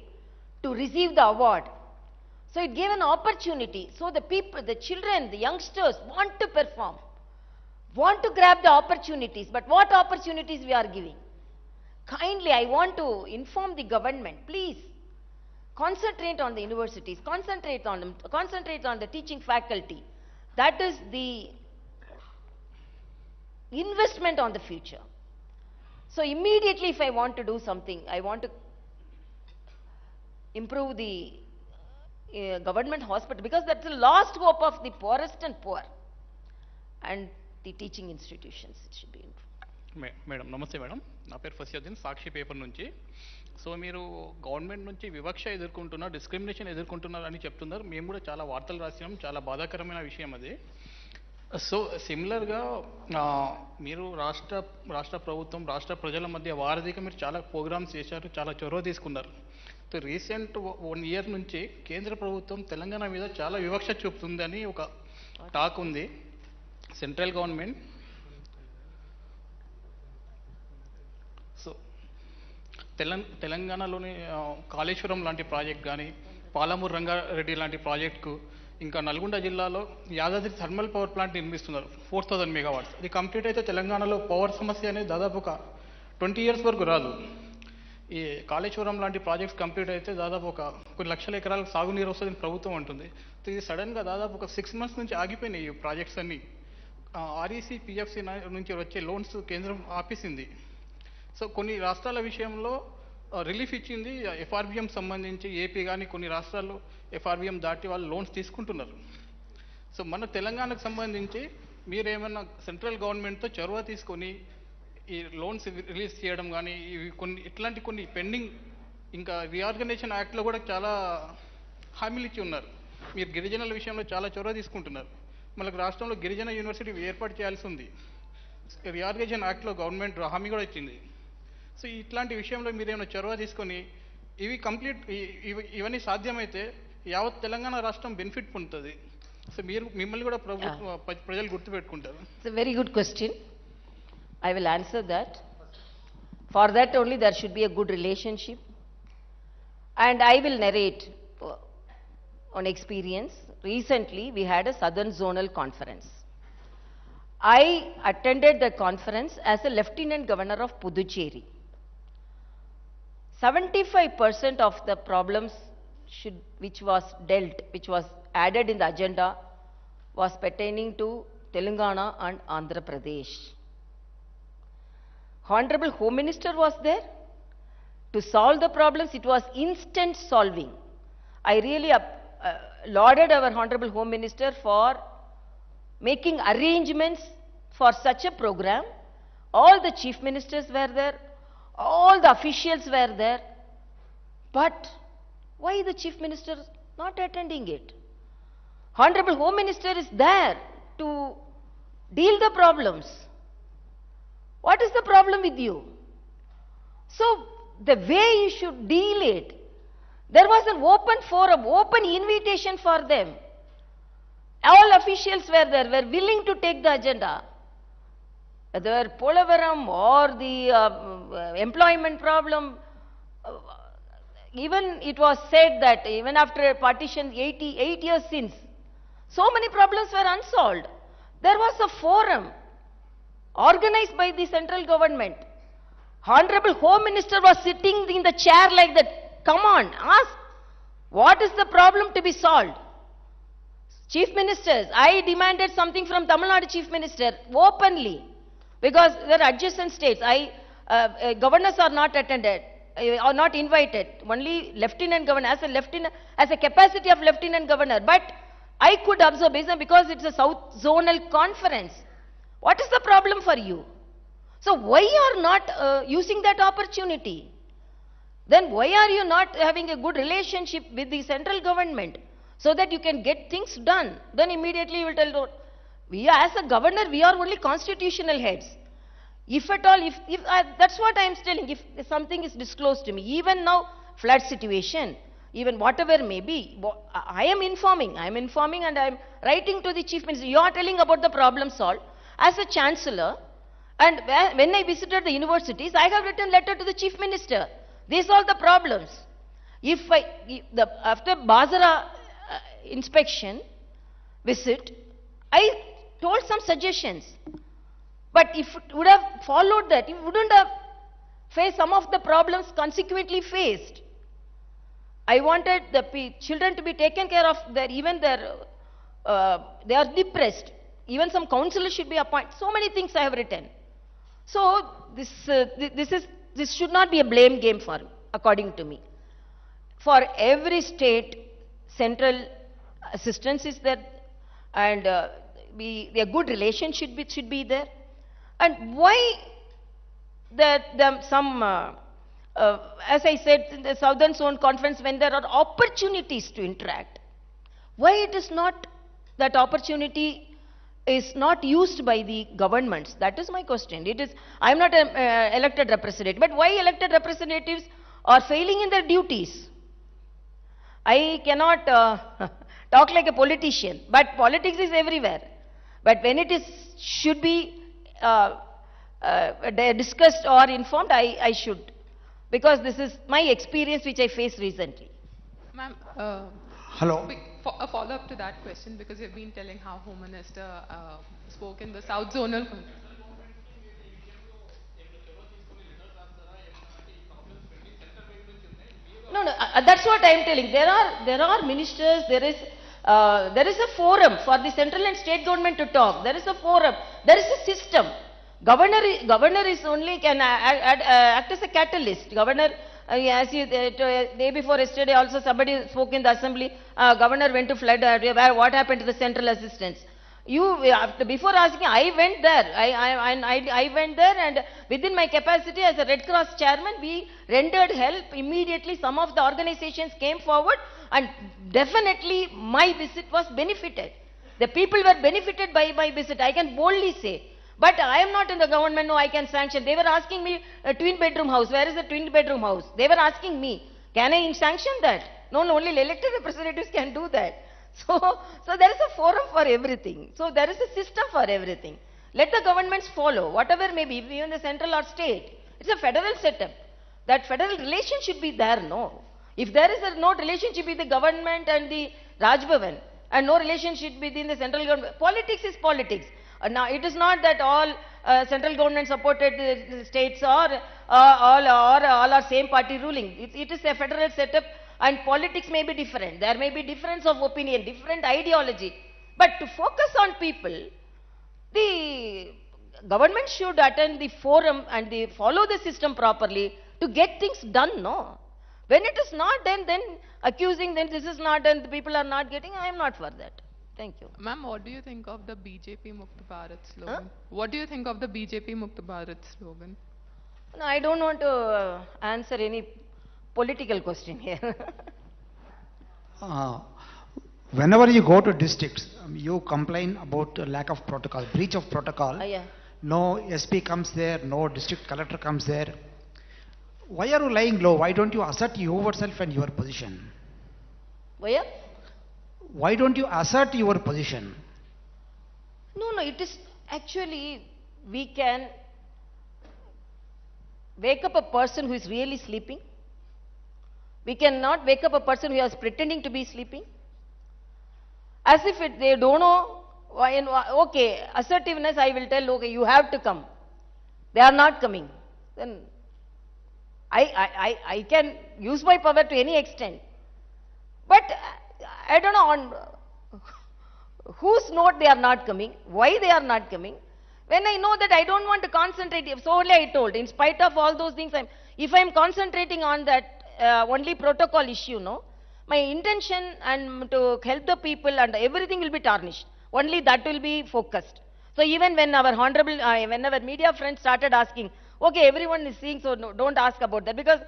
to receive the award. So it gave an opportunity. So the people, the children, the youngsters want to perform, want to grab the opportunities. But what opportunities we are giving? Kindly, I want to inform the government, please concentrate on the universities, concentrate on them, concentrate on the teaching faculty. That is the investment on the future. So immediately if I want to do something, I want to improve the government hospital, because that's the last hope of the poorest and poor, and the teaching institutions, it should be improved. Madam నమస్తే madam, నా పేరు ఫసియుద్దీన్, సాక్షి paper నుంచి. So మీరు government నుంచి వివక్ష ఎదుర్కొంటున్నారు, discrimination ఎదుర్కొంటున్నారు అని చెప్తున్నారు. మేము కూడా చాలా వార్తలు రాసినాం, చాలా బాధాకరమైన విషయం అది. సో సిమిలర్గా మీరు రాష్ట్ర ప్రభుత్వం, రాష్ట్ర ప్రజల మధ్య వారధిగా మీరు చాలా ప్రోగ్రామ్స్ చేశారు, చాలా చొరవ తీసుకున్నారు. సో రీసెంట్ 1 year నుంచి కేంద్ర ప్రభుత్వం తెలంగాణ మీద చాలా వివక్ష చూపుతుందని ఒక టాక్ ఉంది. సెంట్రల్ గవర్నమెంట్ సో తెలంగాణలోని కాళేశ్వరం లాంటి ప్రాజెక్ట్ కానీ, పాలమూరు రంగారెడ్డి లాంటి ప్రాజెక్టుకు, ఇంకా నల్గొండ జిల్లాలో యాదాద్రి థర్మల్ పవర్ ప్లాంట్ నిర్మిస్తున్నారు 4000 megawatts. ఇది కంప్లీట్ అయితే తెలంగాణలో పవర్ సమస్య అనేది దాదాపు ఒక 20 years వరకు రాదు. ఈ కాళేశ్వరం లాంటి ప్రాజెక్ట్స్ కంప్లీట్ అయితే దాదాపు కొన్ని లక్షల ఎకరాలకు సాగునీరు వస్తుందని ప్రభుత్వం అంటుంది. ఇది సడన్గా దాదాపు ఒక 6 months నుంచి ఆగిపోయినాయి ఈ ప్రాజెక్ట్స్ అన్నీ. ఆర్ఈసీ, పిఎఫ్సి నుంచి వచ్చే లోన్స్ కేంద్రం ఆపేసింది. సో కొన్ని రాష్ట్రాల విషయంలో రిలీఫ్ ఇచ్చింది, ఎఫ్ఆర్బిఎం సంబంధించి ఏపీ కానీ కొన్ని రాష్ట్రాల్లో ఎఫ్ఆర్బిఎం దాటి వాళ్ళు లోన్స్ తీసుకుంటున్నారు. సో మన తెలంగాణకు సంబంధించి మీరేమన్నా సెంట్రల్ గవర్నమెంట్తో చొరవ తీసుకొని ఈ లోన్స్ రిలీజ్ చేయడం కానీ, ఇట్లాంటి కొన్ని పెండింగ్, ఇంకా రీఆర్గనైజేషన్ యాక్ట్లో కూడా చాలా హామీలు ఇచ్చి ఉన్నారు. మీరు గిరిజనుల విషయంలో చాలా చొరవ తీసుకుంటున్నారు. మనకు రాష్ట్రంలో గిరిజన యూనివర్సిటీ ఏర్పాటు చేయాల్సి ఉంది. రీఆర్గనైజేషన్ యాక్ట్లో గవర్నమెంట్ హామీ కూడా ఇచ్చింది. సో ఇట్లాంటి విషయంలో మీరేమైనా చొరవ తీసుకొని ఇవి కంప్లీట్ ఇవన్నీ సాధ్యమైతే యావత్ తెలంగాణ రాష్ట్రం బెనిఫిట్ పొందుతుంది. సో మిమ్మల్ని కూడా ప్రజలు గుర్తుపెట్టుకుంటారు. It's a very good question. I will answer that. For that only there should be a good relationship. And I will narrate on experience. Recently we had a Southern Zonal Conference. I attended the conference as a Lieutenant Governor of Puducherry. 75% of the problems which was added in the agenda was pertaining to Telangana and Andhra Pradesh. Honorable Home Minister was there to solve the problems. It was instant solving. I really lauded our Honorable Home Minister for making arrangements for such a program. All the chief ministers were there, all the officials were there. But why the chief minister not attending it? Honorable Home Minister is there to deal the problems. What is the problem with you? So the way you should deal it, there was an open forum, open invitation for them. All officials were there, were willing to take the agenda. Whether Polavaram or the employment problem, even it was said that even after partition 88 years since, so many problems were unsolved. There was a forum organized by the central government. Honorable Home Minister was sitting in the chair like that. Come on, ask, what is the problem to be solved? Chief Ministers, I demanded something from Tamil Nadu Chief Minister openly, because they're adjacent states. Governors are not attended, or not invited. Only Lieutenant Governor, as a capacity of Lieutenant Governor. But I could observe, because it's a South Zonal Conference. What is the problem for you? So why you are not using that opportunity? Then why are you not having a good relationship with the central government so that you can get things done? Then immediately you will tell, we are, as a governor, we are only constitutional heads. If at all, that's what I am telling, if something is disclosed to me, even now flood situation, even whatever may be, I am informing and I am writing to the Chief Minister. You are telling about the problem solved. As a Chancellor, and when I visited the universities, I have written letter to the Chief Minister. These are the problems. After Bazara inspection visit, I told some suggestions. But if it would have followed that, you wouldn't have faced some of the problems consequently faced. I wanted the children to be taken care of, they are depressed. Even some counselors should be appointed. So many things I have written. So this should not be a blame game for, according to me. For every state, central assistance is there, and a good relationship should be there. And why as I said, in the Southern Zone Conference, when there are opportunities to interact, why it is not, that opportunity is not used by the governments? That is my question. I am not an elected representative, but why elected representatives are failing in their duties? I cannot talk like a politician, but politics is everywhere. But when it should be discussed or informed, I should, because this is my experience which I faced recently. Ma'am, Hello. a follow-up to that question, because you've been telling how Home Minister spoke in the South Zonal. No, that's what I am telling. There are ministers. There is a forum for the central and state government to talk. There is a forum. There is a system. Governor is only can act as a catalyst. Governor, as you day before yesterday, also somebody spoke in the assembly. Governor went to flood. What happened to the central assistance? Before asking, I went there. I went there, and within my capacity as a Red Cross chairman, we rendered help immediately. Some of the organizations came forward, and definitely my visit was benefited. The people were benefited by my visit. I can boldly say. But I am not in the government, no, I can sanction. They were asking me a twin-bedroom house. Where is the twin-bedroom house? They were asking me, can I sanction that? No, only elected representatives can do that. So there is a forum for everything. So there is a system for everything. Let the governments follow, whatever may be, even the central or state. It's a federal setup. That federal relation should be there, no. If there is no relationship with the government and the Raj Bhavan, and no relationship between the central government, politics is politics. Now, it is not that all central government supported states or all are same party ruling. It is a federal setup, and politics may be different. There may be difference of opinion, different ideology. But to focus on people, the government should attend the forum and follow the system properly to get things done, no? When it is not done, then accusing them this is not done, the people are not getting, I am not for that. Thank you. Ma'am, what do you think of the BJP Mukt Bharat slogan? What do you think of the BJP Mukt Bharat slogan? No, I don't want to answer any political question here. Whenever you go to districts, you complain about lack of protocol, breach of protocol. Yeah. No SP comes there, no district collector comes there. Why are you lying low? Why don't you assert yourself and your position? Why? Why don't you assert your position? No, it is actually, we can wake up a person who is really sleeping. We cannot wake up a person who is pretending to be sleeping. As if they don't know, okay, assertiveness, I will tell, okay, you have to come. They are not coming. Then I can use my power to any extent. But I don't know on whose note they are not coming, why they are not coming. When I know that I don't want to concentrate, so only I told, in spite of all those things, if I am concentrating on that only protocol issue, no, my intention and to help the people and everything will be tarnished. Only that will be focused. So even when our honorable, when our media friends started asking, okay, everyone is seeing, so no, don't ask about that, because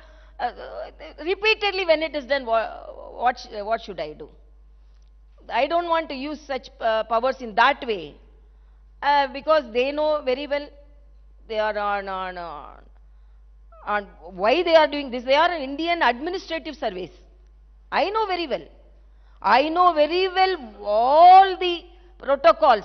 repeatedly when it is done, what should I do? I don't want to use such powers in that way, because they know very well they are on why they are doing this. They are an Indian administrative service. I know very well. I know very well all the protocols,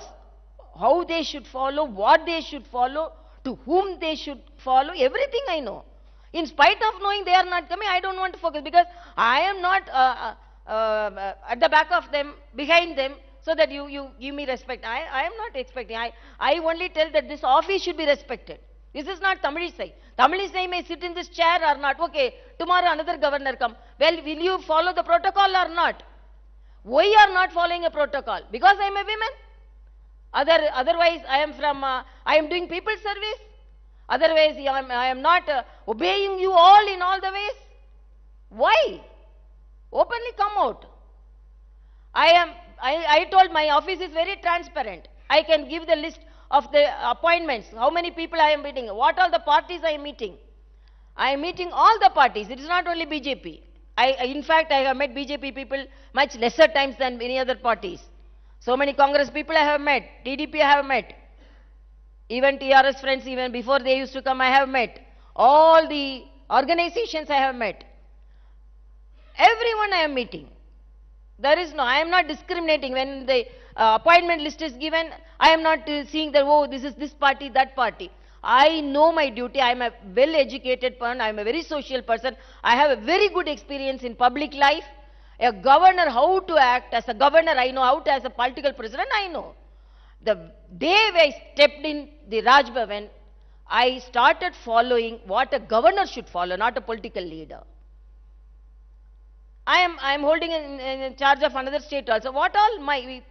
how they should follow, what they should follow, to whom they should follow, everything I know. In spite of knowing they are not coming, I don't want to focus, because I am not at the back of them, behind them, so that you give me respect. I am not expecting. I only tell that this office should be respected. This is not Tamilisai. Tamilisai may sit in this chair or not. Okay, tomorrow another governor come. Well, will you follow the protocol or not? Why are not following a protocol? Because I am a woman? Otherwise, I am doing people service. Otherwise, I am not obeying you all in all the ways. Why? Openly come out. I told my office is very transparent. I can give the list of the appointments, how many people I am meeting, what all the parties I am meeting. I am meeting all the parties. It is not only BJP. In fact, I have met BJP people much lesser times than any other parties. So many Congress people I have met, TDP I have met, even TRS friends, even before they used to come, I have met. All the organizations I have met. Everyone I am meeting. There is no, I am not discriminating. When the appointment list is given, I am not seeing that, oh, this is this party, that party. I know my duty. I am a well-educated person. I am a very social person. I have a very good experience in public life. A governor, how to act as a governor, I know. How to, as a political president, I know. The day I stepped in the Raj Bhavan, I started following what a governor should follow, not a political leader. I am holding in charge of another state also. What all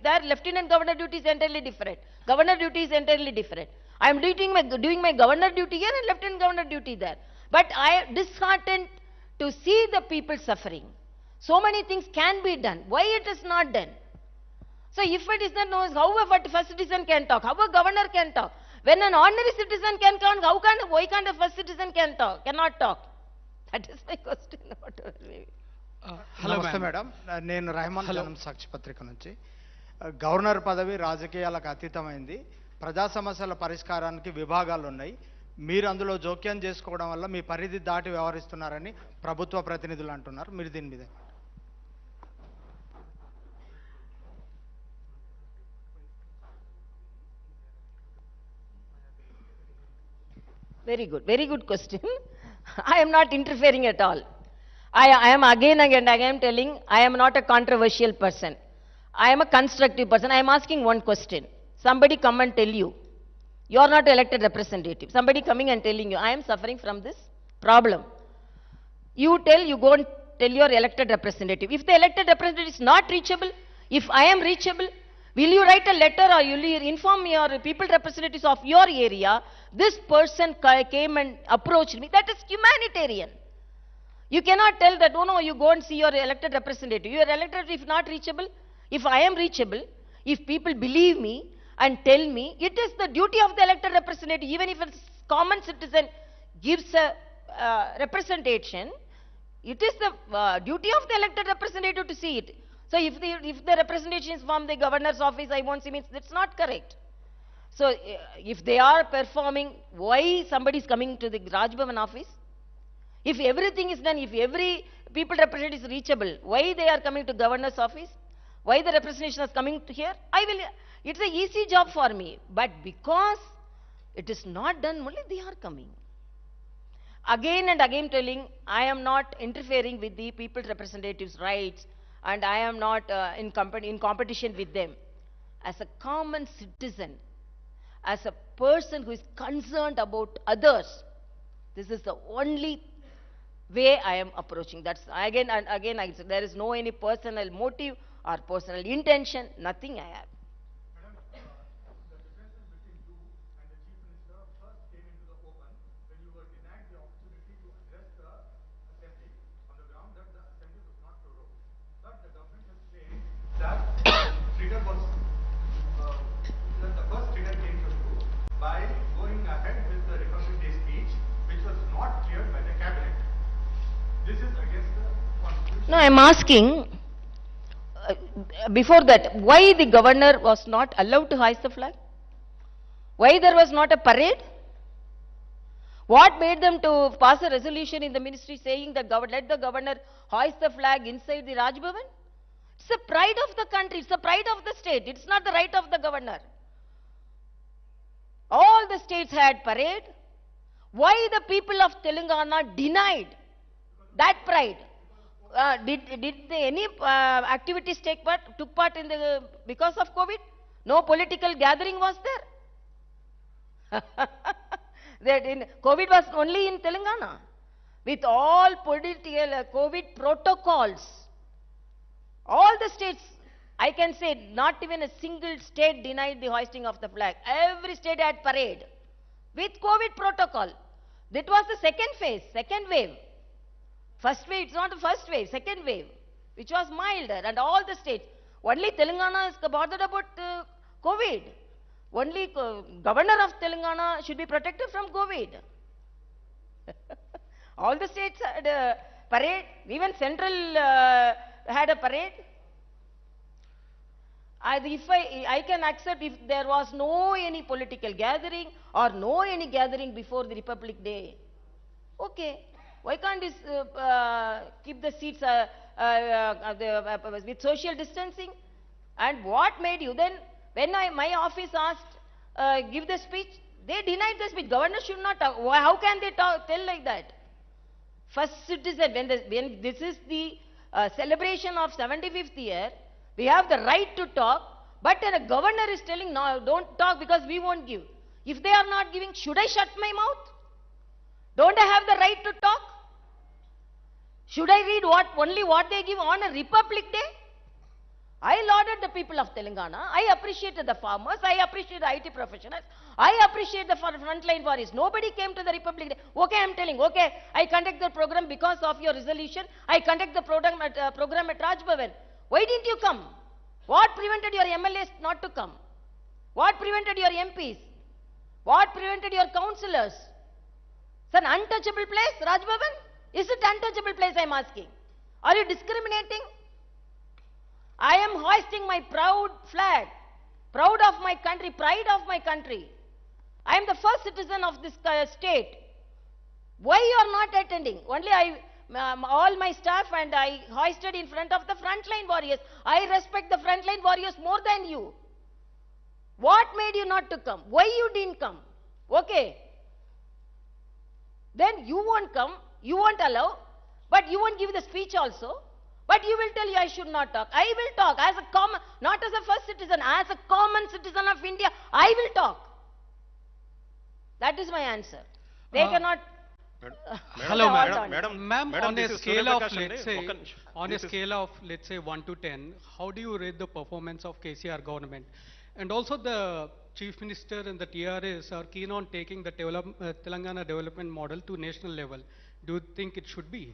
their lieutenant governor duty is entirely different. Governor duty is entirely different. I am doing my governor duty here and lieutenant governor duty there. But I am disheartened to see the people suffering. So many things can be done. Why it is not done? So if it is not known, how a first citizen can talk? How a governor can talk? When an ordinary citizen can talk, why can't a first citizen cannot talk? That is my question. నమస్తే madam, నేను రెహమాన్ జనం సాక్షి పత్రిక నుంచి. Governor పదవి రాజకీయాలకు అతీతమైంది. ప్రజా సమస్యల పరిష్కారానికి విభాగాలు ఉన్నాయి. మీరు అందులో జోక్యం చేసుకోవడం వల్ల మీ పరిధి దాటి వ్యవహరిస్తున్నారని ప్రభుత్వ ప్రతినిధులు అంటున్నారు. మీరు దీని మీద Very good question. I am not interfering at all. I am again and again telling, I am not a controversial person. I am a constructive person. I am asking one question. Somebody come and tell you, you are not elected representative. Somebody coming and telling you, I am suffering from this problem. You go and tell your elected representative. If the elected representative is not reachable, if I am reachable, will you write a letter or will you inform your people representatives of your area, this person came and approached me? That is humanitarian. You cannot tell that, oh no, you go and see your elected representative. Your elected representative is not reachable. If I am reachable, if people believe me and tell me, it is the duty of the elected representative, even if a common citizen gives a representation, it is the duty of the elected representative to see it. So if the representation is from the governor's office, I won't see, means that's not correct. So if they are performing, why somebody is coming to the Raj Bhavan office? If everything is done, if every people representative is reachable, why they are coming to governor's office? Why the representation is coming to here? It's an easy job for me. But because it is not done, only they are coming. Again and again telling, I am not interfering with the people representatives' rights and I am not in competition with them. As a common citizen, as a person who is concerned about others, this is the only way I am approaching. That's again and again I say, there is no any personal motive or personal intention, nothing I have. No, I am asking, before that, why the governor was not allowed to hoist the flag? Why there was not a parade? What made them to pass a resolution in the ministry saying that let the governor hoist the flag inside the Raj Bhavan? It's the pride of the country, it's the pride of the state, it's not the right of the governor. All the states had parade. Why the people of Telangana denied that pride? Did any activities took part in because of COVID? No political gathering was there. COVID was only in Telangana. With all political COVID protocols, all the states, I can say not even a single state denied the hoisting of the flag. Every state had parade with COVID protocol. That was the second phase, second wave. First wave, it's not the first wave, second wave, which was milder, and all the states. Only Telangana is bothered about COVID. Only governor of Telangana should be protected from COVID. All the states had a parade, even central had a parade. I can accept if there was no any political gathering or no any gathering before the Republic Day. Okay, why can't this keep the seats with social distancing? And what made you then? When my office asked give the speech, they denied the speech. Governor should not talk. How can they tell like that? First citizen, when this is the celebration of 75th year, we have the right to talk, but when a governor is telling, no, don't talk because we won't give. If they are not giving, should I shut my mouth? Don't I have the right to talk? Should I read only what they give on a Republic Day? I lauded the people of Telangana. I appreciated the farmers. I appreciate the IT professionals. I appreciate the frontline warriors. Nobody came to the Republic Day. Okay, I'm telling. Okay, I conduct the program because of your resolution. I conduct the program at Raj Bhavan. Why didn't you come? What prevented your MLAs not to come? What prevented your MPs? What prevented your councillors? It's an untouchable place, Raj Bhavan. Is it untouchable place, I'm asking? Are you discriminating? I am hoisting my proud flag, proud of my country, pride of my country. I am the first citizen of this state. Why you are not attending? Only all my staff and I hoisted in front of the frontline warriors. I respect the frontline warriors more than you. What made you not to come? Why you didn't come? Okay. Then you won't come, you won't allow, but you won't give the speech also. But you will tell you I should not talk. I will talk as a common, not as a first citizen, as a common citizen of India. I will talk. That is my answer. They cannot. Hello, madam. Ma'am, Madam, on a this is scale of, Surya let's Prakash say, Ande. on a scale of, let's say, 1 to 10, how do you rate the performance of KCR government? And also the Chief Minister and the TRS are keen on taking the Telangana development model to national level. Do you think it should be?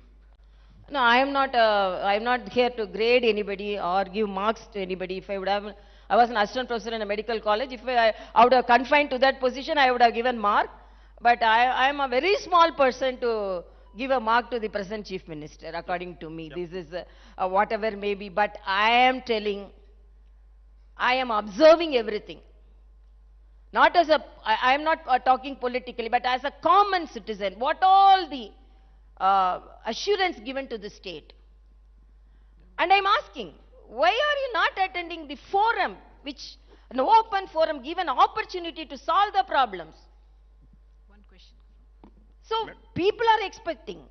No, I am not here to grade anybody or give marks to anybody. If I would have, I was an assistant professor in a medical college. If I would have confined to that position, I would have given mark. But I am a very small person to give a mark to the present Chief Minister, according to me. This is whatever may be. But I am telling, I am observing everything. Not as I am not talking politically, but as a common citizen. What all the assurance given to the state. And I'm asking, why are you not attending the forum, which an open forum, give an opportunity to solve the problems? One question. So people are expecting,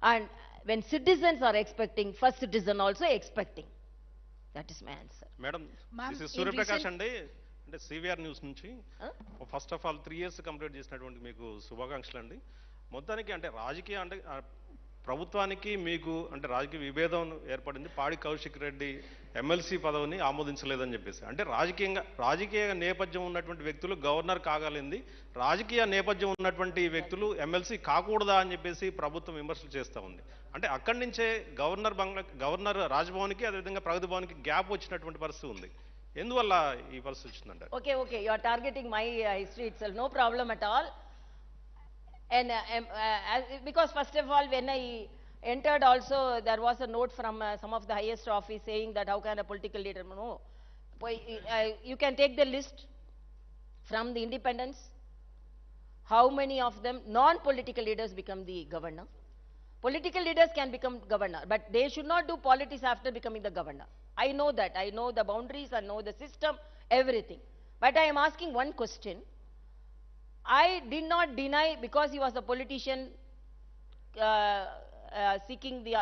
and when citizens are expecting, first citizen also expecting. That is my answer. Madam, this is Surya Prakash Ande. అంటే CVR news నుంచి first of all 3 years complete చేసినటువంటి మీకు శుభాకాంక్షలు అండి. మొత్తానికి అంటే రాజకీయ అంటే ప్రభుత్వానికి మీకు అంటే రాజకీయ విభేదం ఏర్పడింది. పాడి కౌశిక్ రెడ్డి ఎమ్మెల్సీ పదవిని ఆమోదించలేదని చెప్పేసి అంటే రాజకీయ నేపథ్యం ఉన్నటువంటి వ్యక్తులు గవర్నర్ కాగలింది, రాజకీయ నేపథ్యం ఉన్నటువంటి వ్యక్తులు ఎమ్మెల్సీ కాకూడదా అని చెప్పేసి ప్రభుత్వం విమర్శలు చేస్తూ ఉంది. అంటే అక్కడి నుంచే గవర్నర్ రాజ్భవన్కి అదేవిధంగా ప్రగతి భవన్కి గ్యాప్ వచ్చినటువంటి పరిస్థితి ఉంది. ఎందువల్ల ఈ పరిస్థితి వచ్చిందంటే? Okay, you are targeting my history itself. No problem at all. And because first of all, when I entered also, there was a note from some of the highest office saying that how can a political leader, no. You can take the list from the independence. How many of them, non-political leaders, become the governor? Political leaders can become governor, but they should not do politics after becoming the governor. I know that. I know the boundaries, I know the system, everything. But I am asking one question. I did not deny because he was a politician seeking the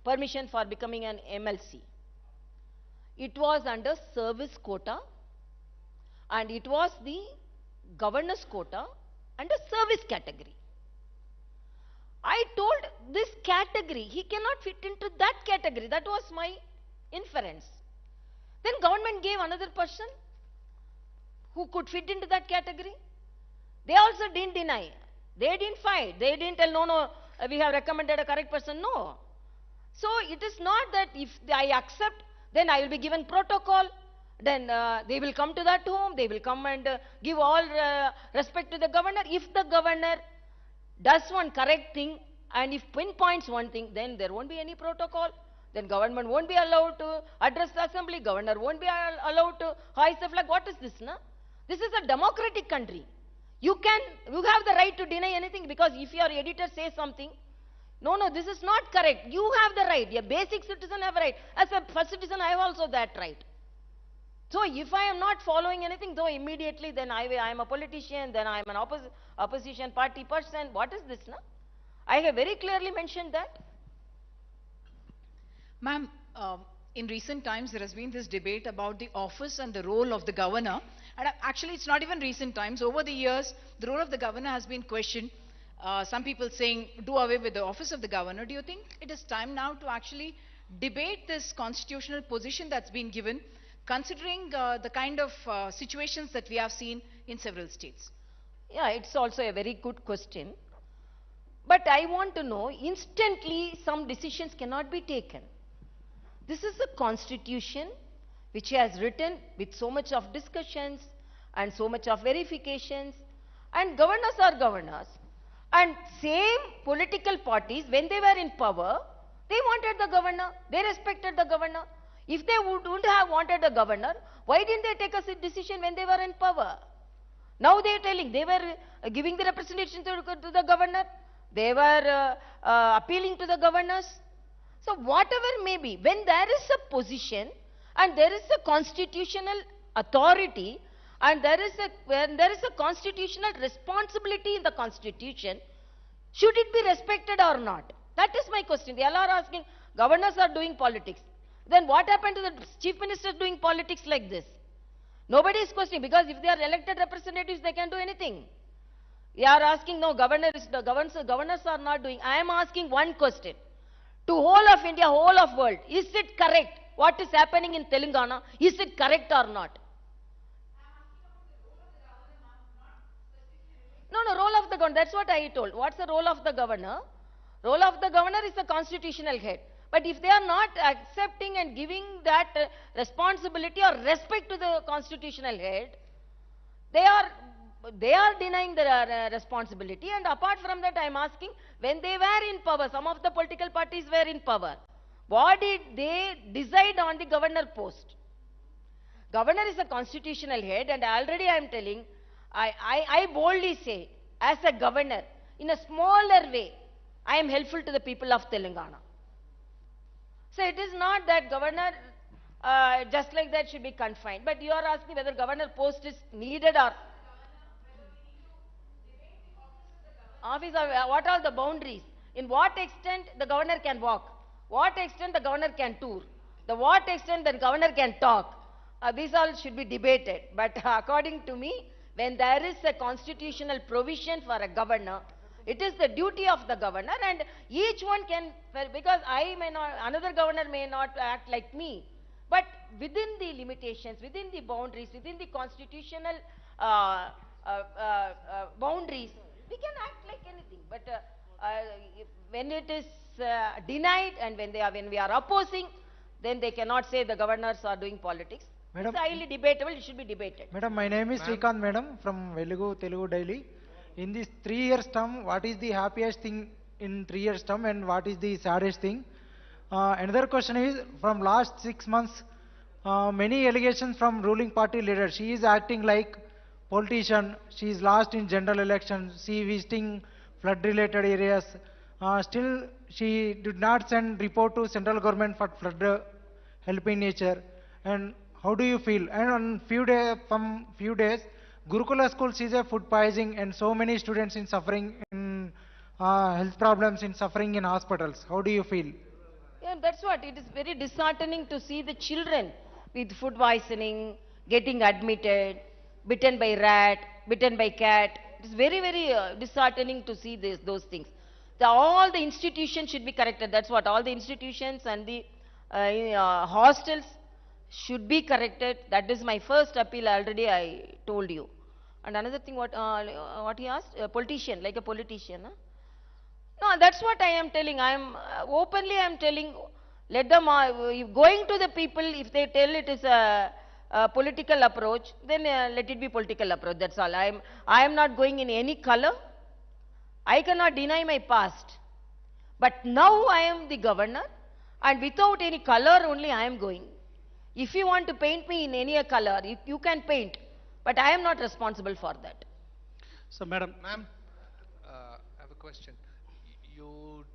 permission for becoming an MLC. It was under service quota and it was the governor's quota under service category. I told this category, he cannot fit into that category. That was my inference. Then government gave another person who could fit into that category. They also didn't deny. They didn't fight. They didn't tell, no, we have recommended a correct person. No. So it is not that if I accept, then I will be given protocol. then they will come to that home, they will come and give all respect to the governor. If the governor does one correct thing and if pinpoints one thing, then there won't be any protocol. Then government won't be allowed to address the assembly, governor won't be allowed to hoist the flag. What is this, na? This is a democratic country. You have the right to deny anything, because if your editor says something, no, this is not correct. You have the right. A basic citizen have a right. As a first citizen, I have also that right. So if I am not following anything, though immediately, then I am a politician, then I am an opposition party person. What is this, na? I have very clearly mentioned that. Ma'am, in recent times there has been this debate about the office and the role of the governor. And actually it's not even recent times. Over the years, the role of the governor has been questioned. Some people saying do away with the office of the governor. Do you think it is time now to actually debate this constitutional position that's been given, considering the kind of situations that we have seen in several states? Yeah, it's also a very good question. But I want to know, instantly some decisions cannot be taken. This is a constitution which has written with so much of discussions and so much of verifications, and governors are governors. And same political parties, when they were in power, they wanted the governor, they respected the governor. If they wouldn't have wanted the governor, why didn't they take a decision when they were in power? Now they are telling, they were giving the representation to the governor, they were appealing to the governors. So whatever may be, when there is a position and there is a constitutional authority and when there is a constitutional responsibility in the constitution, should it be respected or not? That is my question. They all are asking, governors are doing politics. Then what happened to the chief minister doing politics like this? Nobody is questioning, because if they are elected representatives, they can do anything. They are asking, no, governors are not doing. I am asking one question. To whole of India, whole of world, is it correct what is happening in Telangana? Is it correct or not? No, role of the governor, that's what I told. What's the role of the governor? Role of the governor is the constitutional head. But if they are not accepting and giving that responsibility or respect to the constitutional head, they are denying the responsibility. And apart from that, I am asking, when they were in power, some of the political parties were in power, what did they decide on the governor post? Governor is a constitutional head, and already I am telling, I boldly say, as a governor, in a smaller way, I am helpful to the people of Telangana. So it is not that governor just like that should be confined. But you are asking whether governor post is needed or office, or what are the boundaries? In what extent the governor can walk? What extent the governor can tour? The what extent the governor can talk? These all should be debated. But according to me, when there is a constitutional provision for a governor, it is the duty of the governor, and each one can, because I may not, another governor may not act like me, but within the limitations, within the boundaries, within the constitutional boundaries, we can act like anything. But when it is denied and when we are opposing, then they cannot say the governors are doing politics. Madam, it's highly debatable. It should be debated. Madam, my name is Srikanth, madam, from Velugu Telugu Daily. In this 3 years term, what is the happiest thing in 3 years term and what is the saddest thing? Another question is, from last 6 months, many allegations from ruling party leaders. She is acting like politician. She is lost in general elections. She visiting flood related areas. Still, she did not send report to central government for flood helping nature. And how do you feel? And on few days, Gurukula schools is a food poisoning and so many students in suffering in health problems, in suffering in hospitals. How do you feel? Yeah, that's what. It is very disheartening to see the children with food poisoning, getting admitted, bitten by rat, bitten by cat. It is very, very disheartening to see those things. All the institutions should be corrected. That's what. All the institutions and the hostels should be corrected. That is my first appeal. Already I told you. And another thing, what he asked, a politician, like a politician. Huh? No, that's what I am telling. I am openly I am telling. Let them going to the people. If they tell it is political approach, then let it be political approach. That's all. I am not going in any color. I cannot deny my past. But now I am the governor, and without any color only I am going. If you want to paint me in any color, you can paint, but I am not responsible for that. So, Madam, I have a question. You,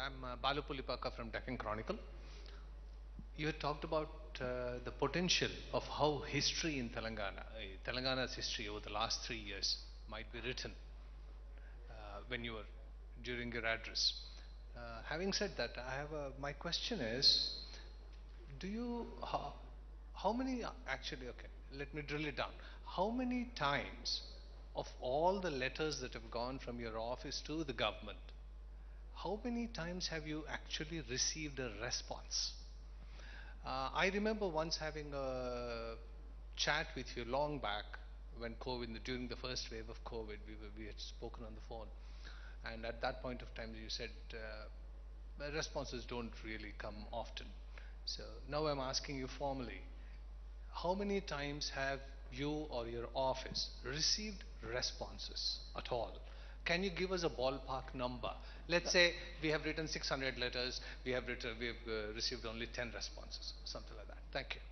I'm Balu Pulipaka from Deccan Chronicle. You had talked about the potential of how history in Telangana's history over the last 3 years might be written during your address. Having said that, my question is, how many, actually, okay, let me drill it down. How many times of all the letters that have gone from your office to the government, how many times have you actually received a response? I remember once having a chat with you long back when during the first wave of COVID, we had spoken on the phone. And at that point of time, you said responses don't really come often. So now I'm asking you formally, how many times have you or your office received responses at all? Can you give us a ballpark number? Let's say we have written 600 letters, we have received only 10 responses, something like that. Thank you.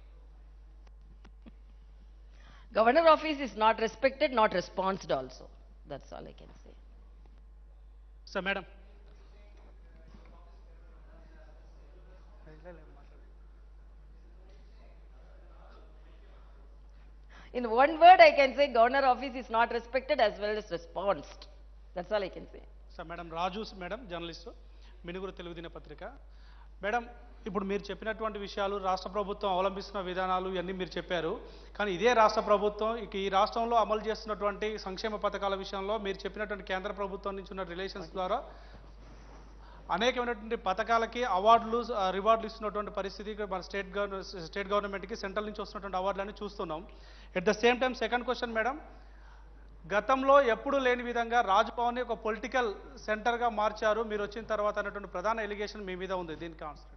Governor office is not respected, not responded also. That's all I can say. So, Madam. In one word, I can say governor office is not respected as well as responded. That's all I can say. So madam Raju madam journalist Minuguru Telugu దిన పత్రిక madam ఇప్పుడు మీరు చెప్పినటువంటి విషయాలు రాష్ట్ర ప్రభుత్వం అవలంబిస్తున్న విధానాలు ఇవన్నీ మీరు చెప్పారు కానీ ఇదే రాష్ట్ర ప్రభుత్వం ఈ రాష్ట్రంలో అమలు చేస్తున్నటువంటి సంక్షేమ పథకాల విషయంలో మీరు చెప్పినటువంటి కేంద్ర ప్రభుత్వం నుంచి ఉన్న రిలేషన్స్ ద్వారా అనేకమైనటువంటి పథకాలకి అవార్డులు రివార్డులు ఇస్తున్నటువంటి పరిస్థితి మన స్టేట్ గవర్నమెంట్కి సెంట్రల్ నుంచి వస్తున్నటువంటి అవార్డులన్నీ చూస్తున్నాం. At the same time second question madam, గతంలో ఎప్పుడు లేని విధంగా రాజ్భవన్ని ఒక పొలిటికల్ సెంటర్గా మార్చారు మీరు వచ్చిన తర్వాత అనేటువంటి ప్రధాన ఎలిగేషన్ మీ మీద ఉంది. దీనికి answer.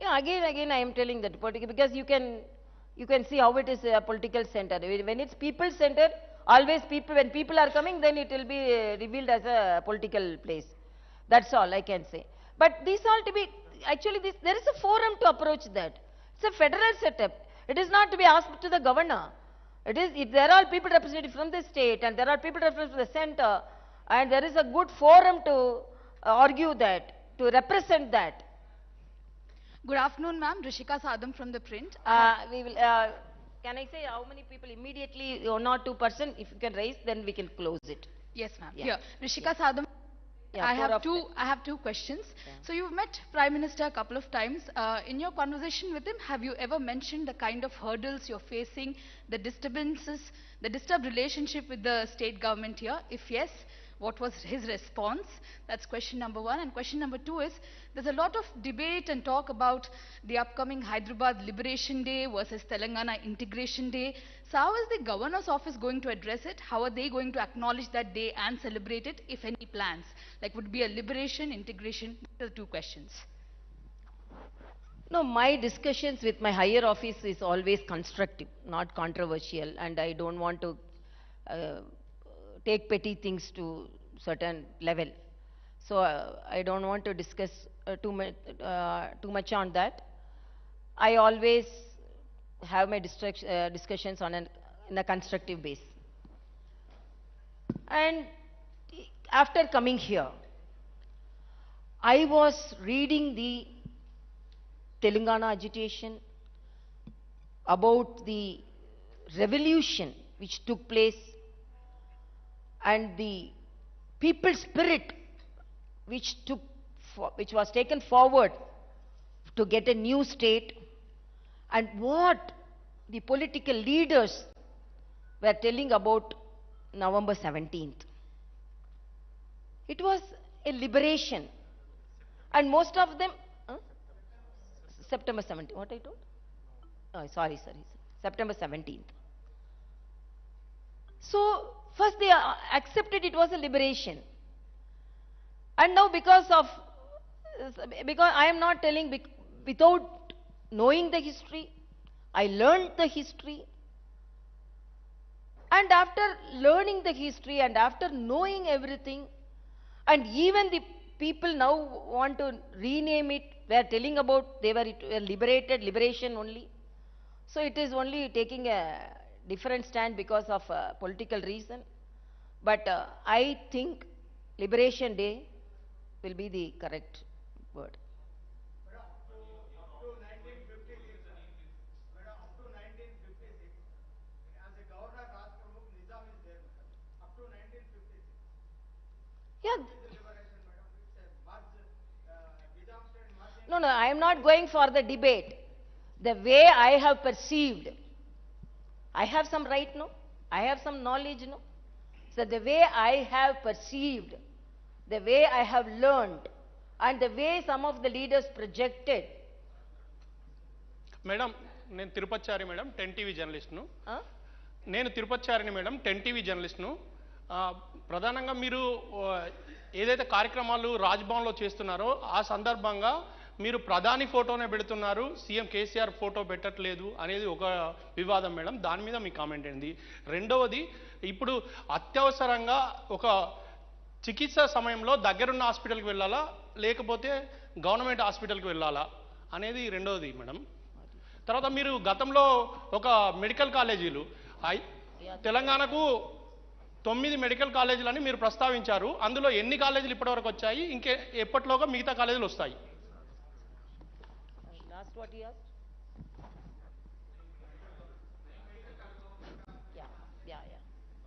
Yeah, again I am telling that because you can see how it is a political center. When it's people centered, always when people are coming, then it will be revealed as a political place. That's all I can say. But these all to be actually there is a forum to approach that. It's a federal setup. It is not to be asked to the governor. There are people represented from the state and there are people represented from the center, and there is a good forum to argue that, to represent that. Good afternoon, ma'am. Rishika Sadam from the print. We will. Can I say how many people immediately, 1 or 2%? If you can raise, then we can close it. Yes, ma'am. Yeah. Here, Rishika Sadam. Yeah, I have two questions. So you've met Prime Minister a couple of times. In your conversation with him, have you ever mentioned the kind of hurdles you're facing, the disturbances, the disturbed relationship with the state government here? If yes, what was his response? That's question number one. And question number two is, there's a lot of debate and talk about the upcoming Hyderabad Liberation Day versus Telangana Integration Day. So how is the governor's office going to address it? How are they going to acknowledge that day and celebrate it, if any plans? Like, would it be a liberation, integration? These are the two questions. No, my discussions with my higher office is always constructive, not controversial, and I don't want to take petty things to certain level. So I don't want to discuss too much on that. I always have my discussions in a constructive base. And after coming here, I was reading the Telangana agitation about the revolution which took place and the people's spirit which was taken forward to get a new state, and what the political leaders were telling about November 17th. It was a liberation, and most of them September 17th. What I told? Oh, sorry. September 17th. So first they accepted it was a liberation, and now because of because I am not telling without knowing the history. I learned the history. And after learning the history and after knowing everything, and even the people now want to rename it, they are telling about they were liberated, liberation only. So it is only taking a different stand because of a political reason. But I think Liberation Day will be the correct word. Yeah. No, no, I am not going for the debate. The way I have perceived, I have some right, no? I have some knowledge, no? So the way I have perceived, the way I have learned, and the way some of the leaders projected. Madam నేను తిరుపతిచారి madam 10 TV జర్నలిస్ట్ను. నేను తిరుపతిచారిని madam 10 TV జర్నలిస్ట్ను. ప్రధానంగా మీరు ఏదైతే కార్యక్రమాలు రాజ్భవన్లో చేస్తున్నారో ఆ సందర్భంగా మీరు ప్రధాని ఫోటోనే పెడుతున్నారు, సీఎం కేసీఆర్ ఫోటో పెట్టట్లేదు అనేది ఒక వివాదం మేడం. దాని మీద మీ కామెంట్ ఏంది? రెండవది, ఇప్పుడు అత్యవసరంగా ఒక చికిత్స సమయంలో దగ్గరున్న హాస్పిటల్కి వెళ్ళాలా లేకపోతే గవర్నమెంట్ హాస్పిటల్కి వెళ్ళాలా అనేది రెండవది మేడం. తర్వాత మీరు గతంలో ఒక మెడికల్ కాలేజీలు తెలంగాణకు 9 మెడికల్ కాలేజీలని మీరు ప్రస్తావించారు. అందులో ఎన్ని కాలేజీలు ఇప్పటివరకు వచ్చాయి, ఇంకే ఎప్పటిలోగా మిగతా కాలేజీలు వస్తాయి? Last what he asked?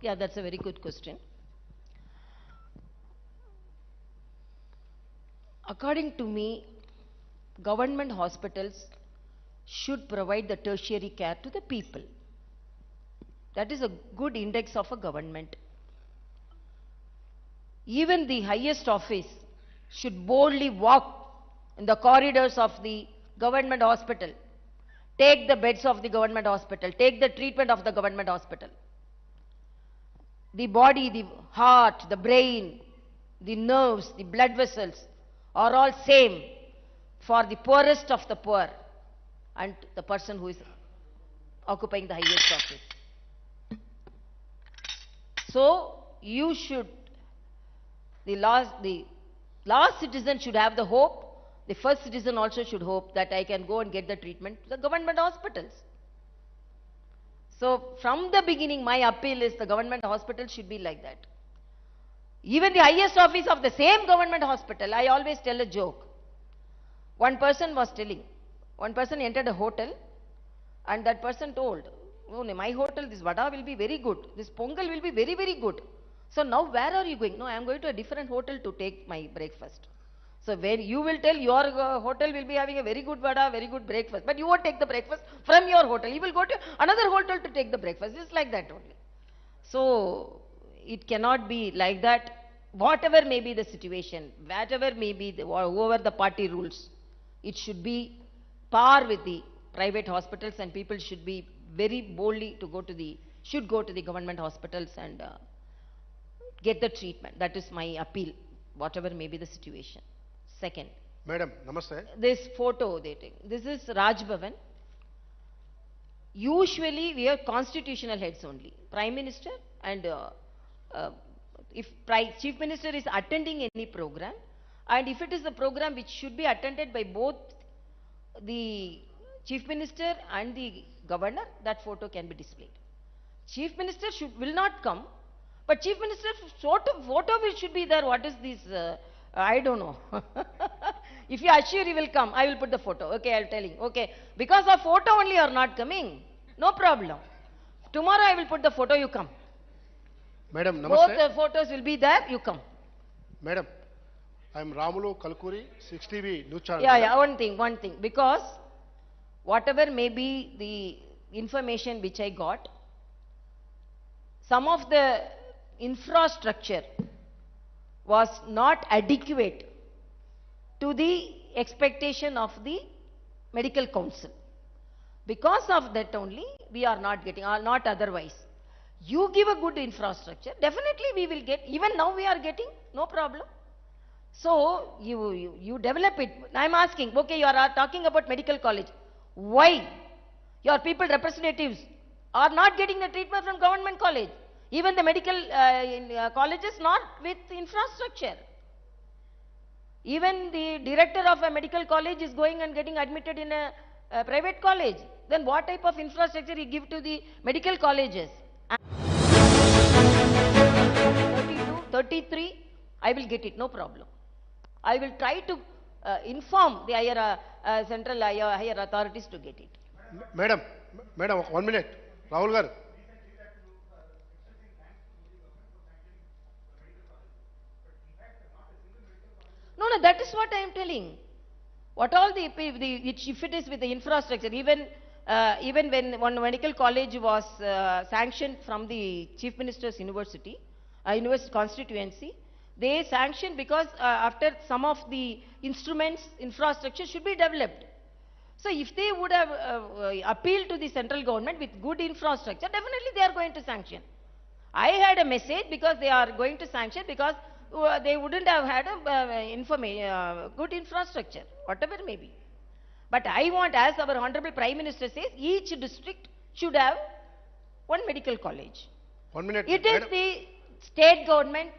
Yeah, that's a very good question. According to me, government hospitals should provide the tertiary care to the people. That is a good index of a government. Even the highest office should boldly walk in the corridors of the government hospital, take the beds of the government hospital, take the treatment of the government hospital. The body, the heart, the brain, the nerves, the blood vessels are all same for the poorest of the poor and the person who is occupying the highest office. So you should, the last citizen should have the hope. The first citizen also should hope that I can go and get the treatment to the government hospitals. So from the beginning, my appeal is the government hospital should be like that. Even the highest office of the same government hospital, I always tell a joke. One person was telling, one person entered a hotel and that person told, oh, my hotel, this vada will be very good. This pongal will be very, very good. So now where are you going? No, I am going to a different hotel to take my breakfast. So where you will tell your hotel will be having a very good vada, very good breakfast, but you won't take the breakfast from your hotel. You will go to another hotel to take the breakfast. It's like that only. So it cannot be like that. Whatever may be the situation, whatever may be whoever the party rules, it should be par with the private hospitals, and people should be very boldly to should go to the government hospitals and get the treatment. That is my appeal, whatever may be the situation. Second, Madam, namaste. This photo they take. This is Raj Bhavan. Usually we have constitutional heads only, Prime Minister and if Chief Minister is attending any program, and if it is a program which should be attended by both the Chief Minister and the Governor, that photo can be displayed. Chief Minister will not come, but Chief Minister photo which should be there. What is this? I don't know. If you are sure he will come, I will put the photo. Okay, I will tell him. Okay, because of photo only you are not coming. No problem. Tomorrow I will put the photo, you come. Madam, namaste. Both the photos will be there, you come. Madam, I am Ramulu Kalkuri, 6TV News Channel. Yeah, one thing. Because whatever may be the information which I got, some of the infrastructure was not adequate to the expectation of the medical council. Because of that only, we are not getting, or not otherwise. You give a good infrastructure, definitely we will get, even now we are getting, no problem. So you develop it. I'm asking, okay, you are talking about medical college. Why your people representatives are not getting the treatment from government college? Even the medical colleges not with infrastructure. Even the director of a medical college is going and getting admitted in a private college. Then what type of infrastructure he give to the medical colleges? 32, 33, I will get it, no problem. I will try to inform the higher central higher authorities to get it. Madam, 1 minute. Rahul garu. No, that is what I am telling. What all if it is with the infrastructure, even when one medical college was sanctioned from the Chief Minister's University, University constituency, they sanctioned because after some of the instruments, infrastructure should be developed. So if they would have appealed to the central government with good infrastructure, definitely they are going to sanction. I had a message because they are going to sanction because they wouldn't have had a good infrastructure, whatever may be. But I want, as our Honorable Prime Minister says, each district should have one medical college. 1 minute. It is the state government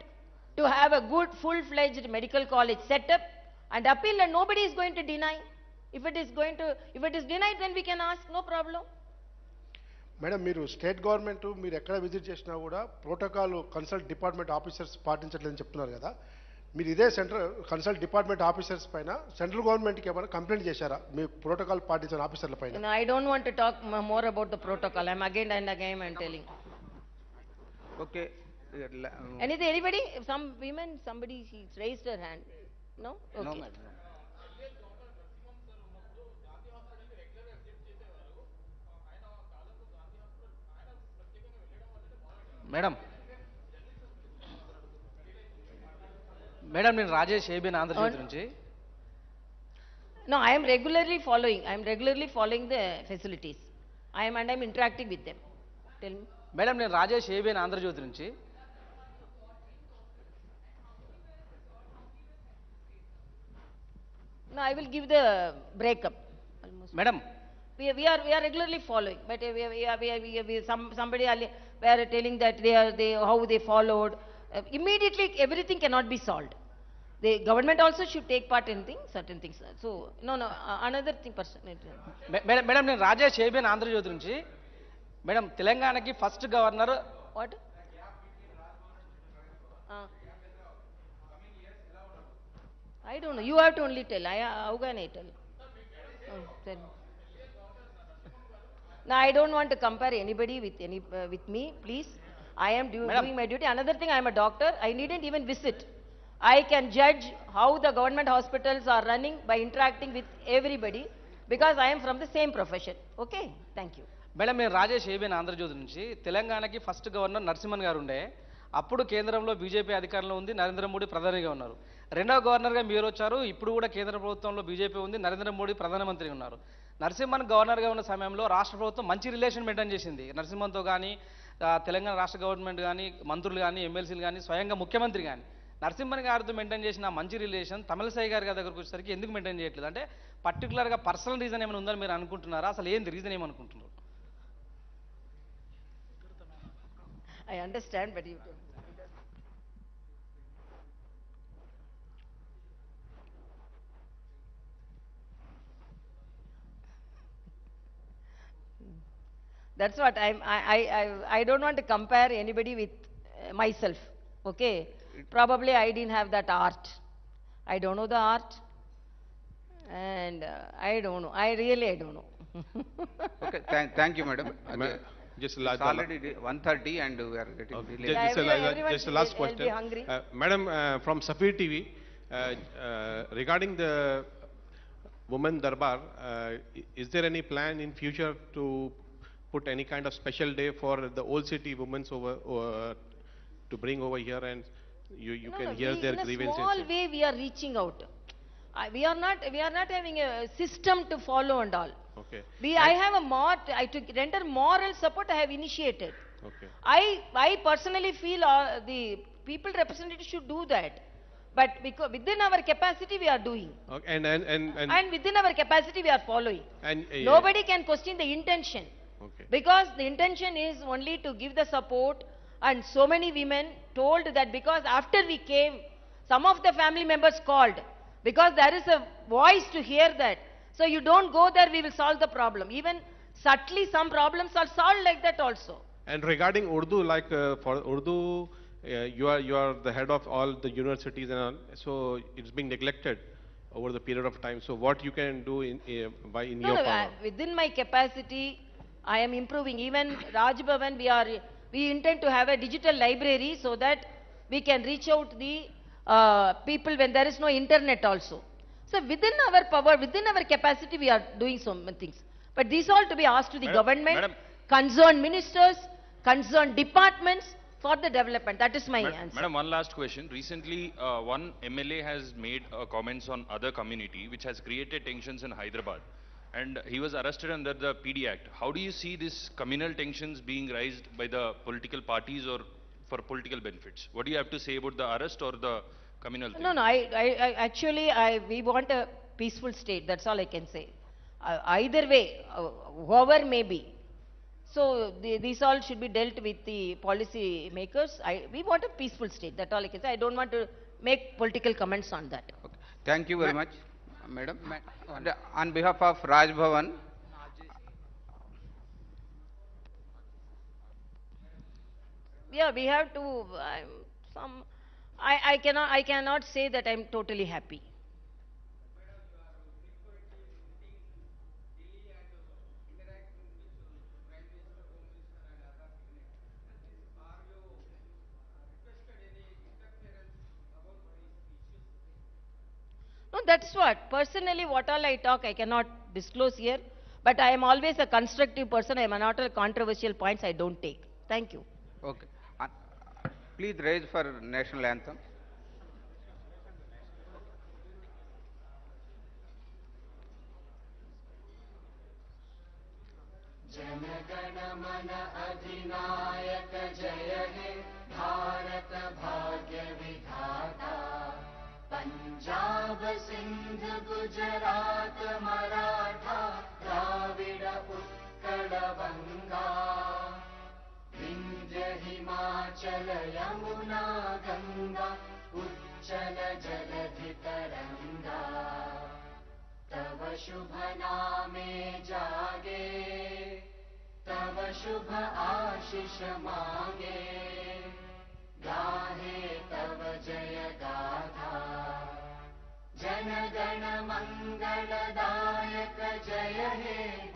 to have a good full-fledged medical college set up and appeal, and nobody is going to deny. If it is denied, then we can ask, no problem. Madam మీరు state government మీరు ఎక్కడ visit చేసినా కూడా protocol consult department officers పాటించట్లేదని చెప్తున్నారు కదా, మీరు ఇదే central consult department officers పైన సెంట్రల్ గవర్నమెంట్కి ఏమైనా కంప్లైంట్ చేశారా మీ ప్రోటోకాల్ పాటించిన ఆఫీసర్ల పైన? I don't want to talk more about the protocol. I'm again and again I'm telling. Okay. Anybody? Some women, somebody raised her hand. No? Okay. No, madam. Madam నేను Rajesh ABN Andhra Jyothi నుంచి. No, I am regularly following the facilities. I'm interacting with them. Tell me. Madam నేను Rajesh ABN Andhra Jyothi నుంచి. No, I will give the breakup. Madam We are regularly following, but somebody were telling that how they followed. Immediately everything cannot be solved. The government also should take part in certain things. So no, another thing person. Madam నేను Rajesh ABN Andhra Jyothi నుంచి. Madam తెలంగాణకి first governor. What? I don't know. You have to only tell. How can I tell? Tell me. No, I don't want to compare anybody with me, please. I am doing my duty. Another thing, I am a doctor. I needn't even visit. I can judge how the government hospitals are running by interacting with everybody because I am from the same profession. Okay? Thank you. Madam నేను Rajesh ABN Andhra Jyothi నుంచి. తెలంగాణకి first governor Narasimhan గారు ఉండే. అప్పుడు కేంద్రంలో BJP అధికారంలో ఉంది, నరేంద్ర మోడీ ప్రధానిగా ఉన్నారు. రెండవ గవర్నర్గా మీరు వచ్చారు. ఇప్పుడు కూడా కేంద్ర ప్రభుత్వంలో బీజేపీ ఉంది, నరేంద్ర మోడీ ప్రధానమంత్రి ఉన్నారు. నరసింహన్ గవర్నర్గా ఉన్న సమయంలో రాష్ట్ర ప్రభుత్వం మంచి రిలేషన్ మెయింటైన్ చేసింది. నరసింహన్తో కానీ తెలంగాణ రాష్ట్ర గవర్నమెంట్ కానీ మంత్రులు కానీ ఎమ్మెల్సీలు కానీ స్వయంగా ముఖ్యమంత్రి కానీ నరసింహన్ గారితో మెయింటైన్ చేసిన మంచి రిలేషన్ తమిళసై గారి దగ్గరకు వచ్చేసరికి ఎందుకు మెయింటైన్ చేయట్లేదు? అంటే పర్టికులర్గా పర్సనల్ రీజన్ ఏమైనా ఉందని మీరు అనుకుంటున్నారా? అసలు ఏంది రీజన్ ఏమనుకుంటున్నారు? I understand, but you that's what I don't want to compare anybody with myself. Okay? Probably I didn't have that art. I don't know the art. And I don't know. I don't know. Okay, thank you, madam. Just it's already 1:30 and we are getting delayed. Just the last question. Madam, from Safir TV, regarding the Women Darbar, is there any plan in future to put any kind of special day for the old city women to bring over here and you can hear their grievances? In a small way we are reaching out. We are not having a system to follow and all. Okay. I have to render moral support I have initiated. Okay. I personally feel the people representatives should do that. But because within our capacity we are doing. Okay, And within our capacity we are following. and Nobody can question the intention. Okay. Because the intention is only to give the support, and so many women told that because after we came, some of the family members called, because there is a voice to hear that. So you don't go there, we will solve the problem. Even subtly some problems are solved like that also. And regarding Urdu, like for Urdu, you are the head of all the universities and all, so it's being neglected over the period of time. So what you can do in No, your no, power? within my capacity, I am improving. Even Raj Bhavan, we intend to have a digital library so that we can reach out the people when there is no internet also. So within our power, within our capacity, we are doing so many things. But these all to be asked to the government, concerned ministers, concerned departments for the development. That is my answer. Madam, one last question. Recently, one MLA has made comments on other community, which has created tensions in Hyderabad. And he was arrested under the PD Act. How do you see these communal tensions being raised by the political parties or for political benefits? What do you have to say about the arrest or the communal thing? No, no, actually, we want a peaceful state. That's all I can say. Either way, whoever may be. So these all should be dealt with the policy makers. We want a peaceful state. That's all I can say. I don't want to make political comments on that. Thank you very much, Madam. On behalf of Raj Bhavan, Yeah, we have to. I cannot say that I'm totally happy. No, that's what. Personally, what all I talk, I cannot disclose here. But I am always a constructive person. I am not a controversial points I don't take. Thank you. okay. Please raise for national anthem. Jana Gana Mana अधिनायक जय हे भारत भाग्य विधाता पंजाब सिंध गुजरात मराठा द्राविड उत्कल बंगा विंध्य हिमाचल यमुना गंगा उच्चल जलधि तरंगा तव शुभ नामे जागे तव शुभ आशीष मांगे गाहे तव जय गाथा जन गण मंगलदायक जय हे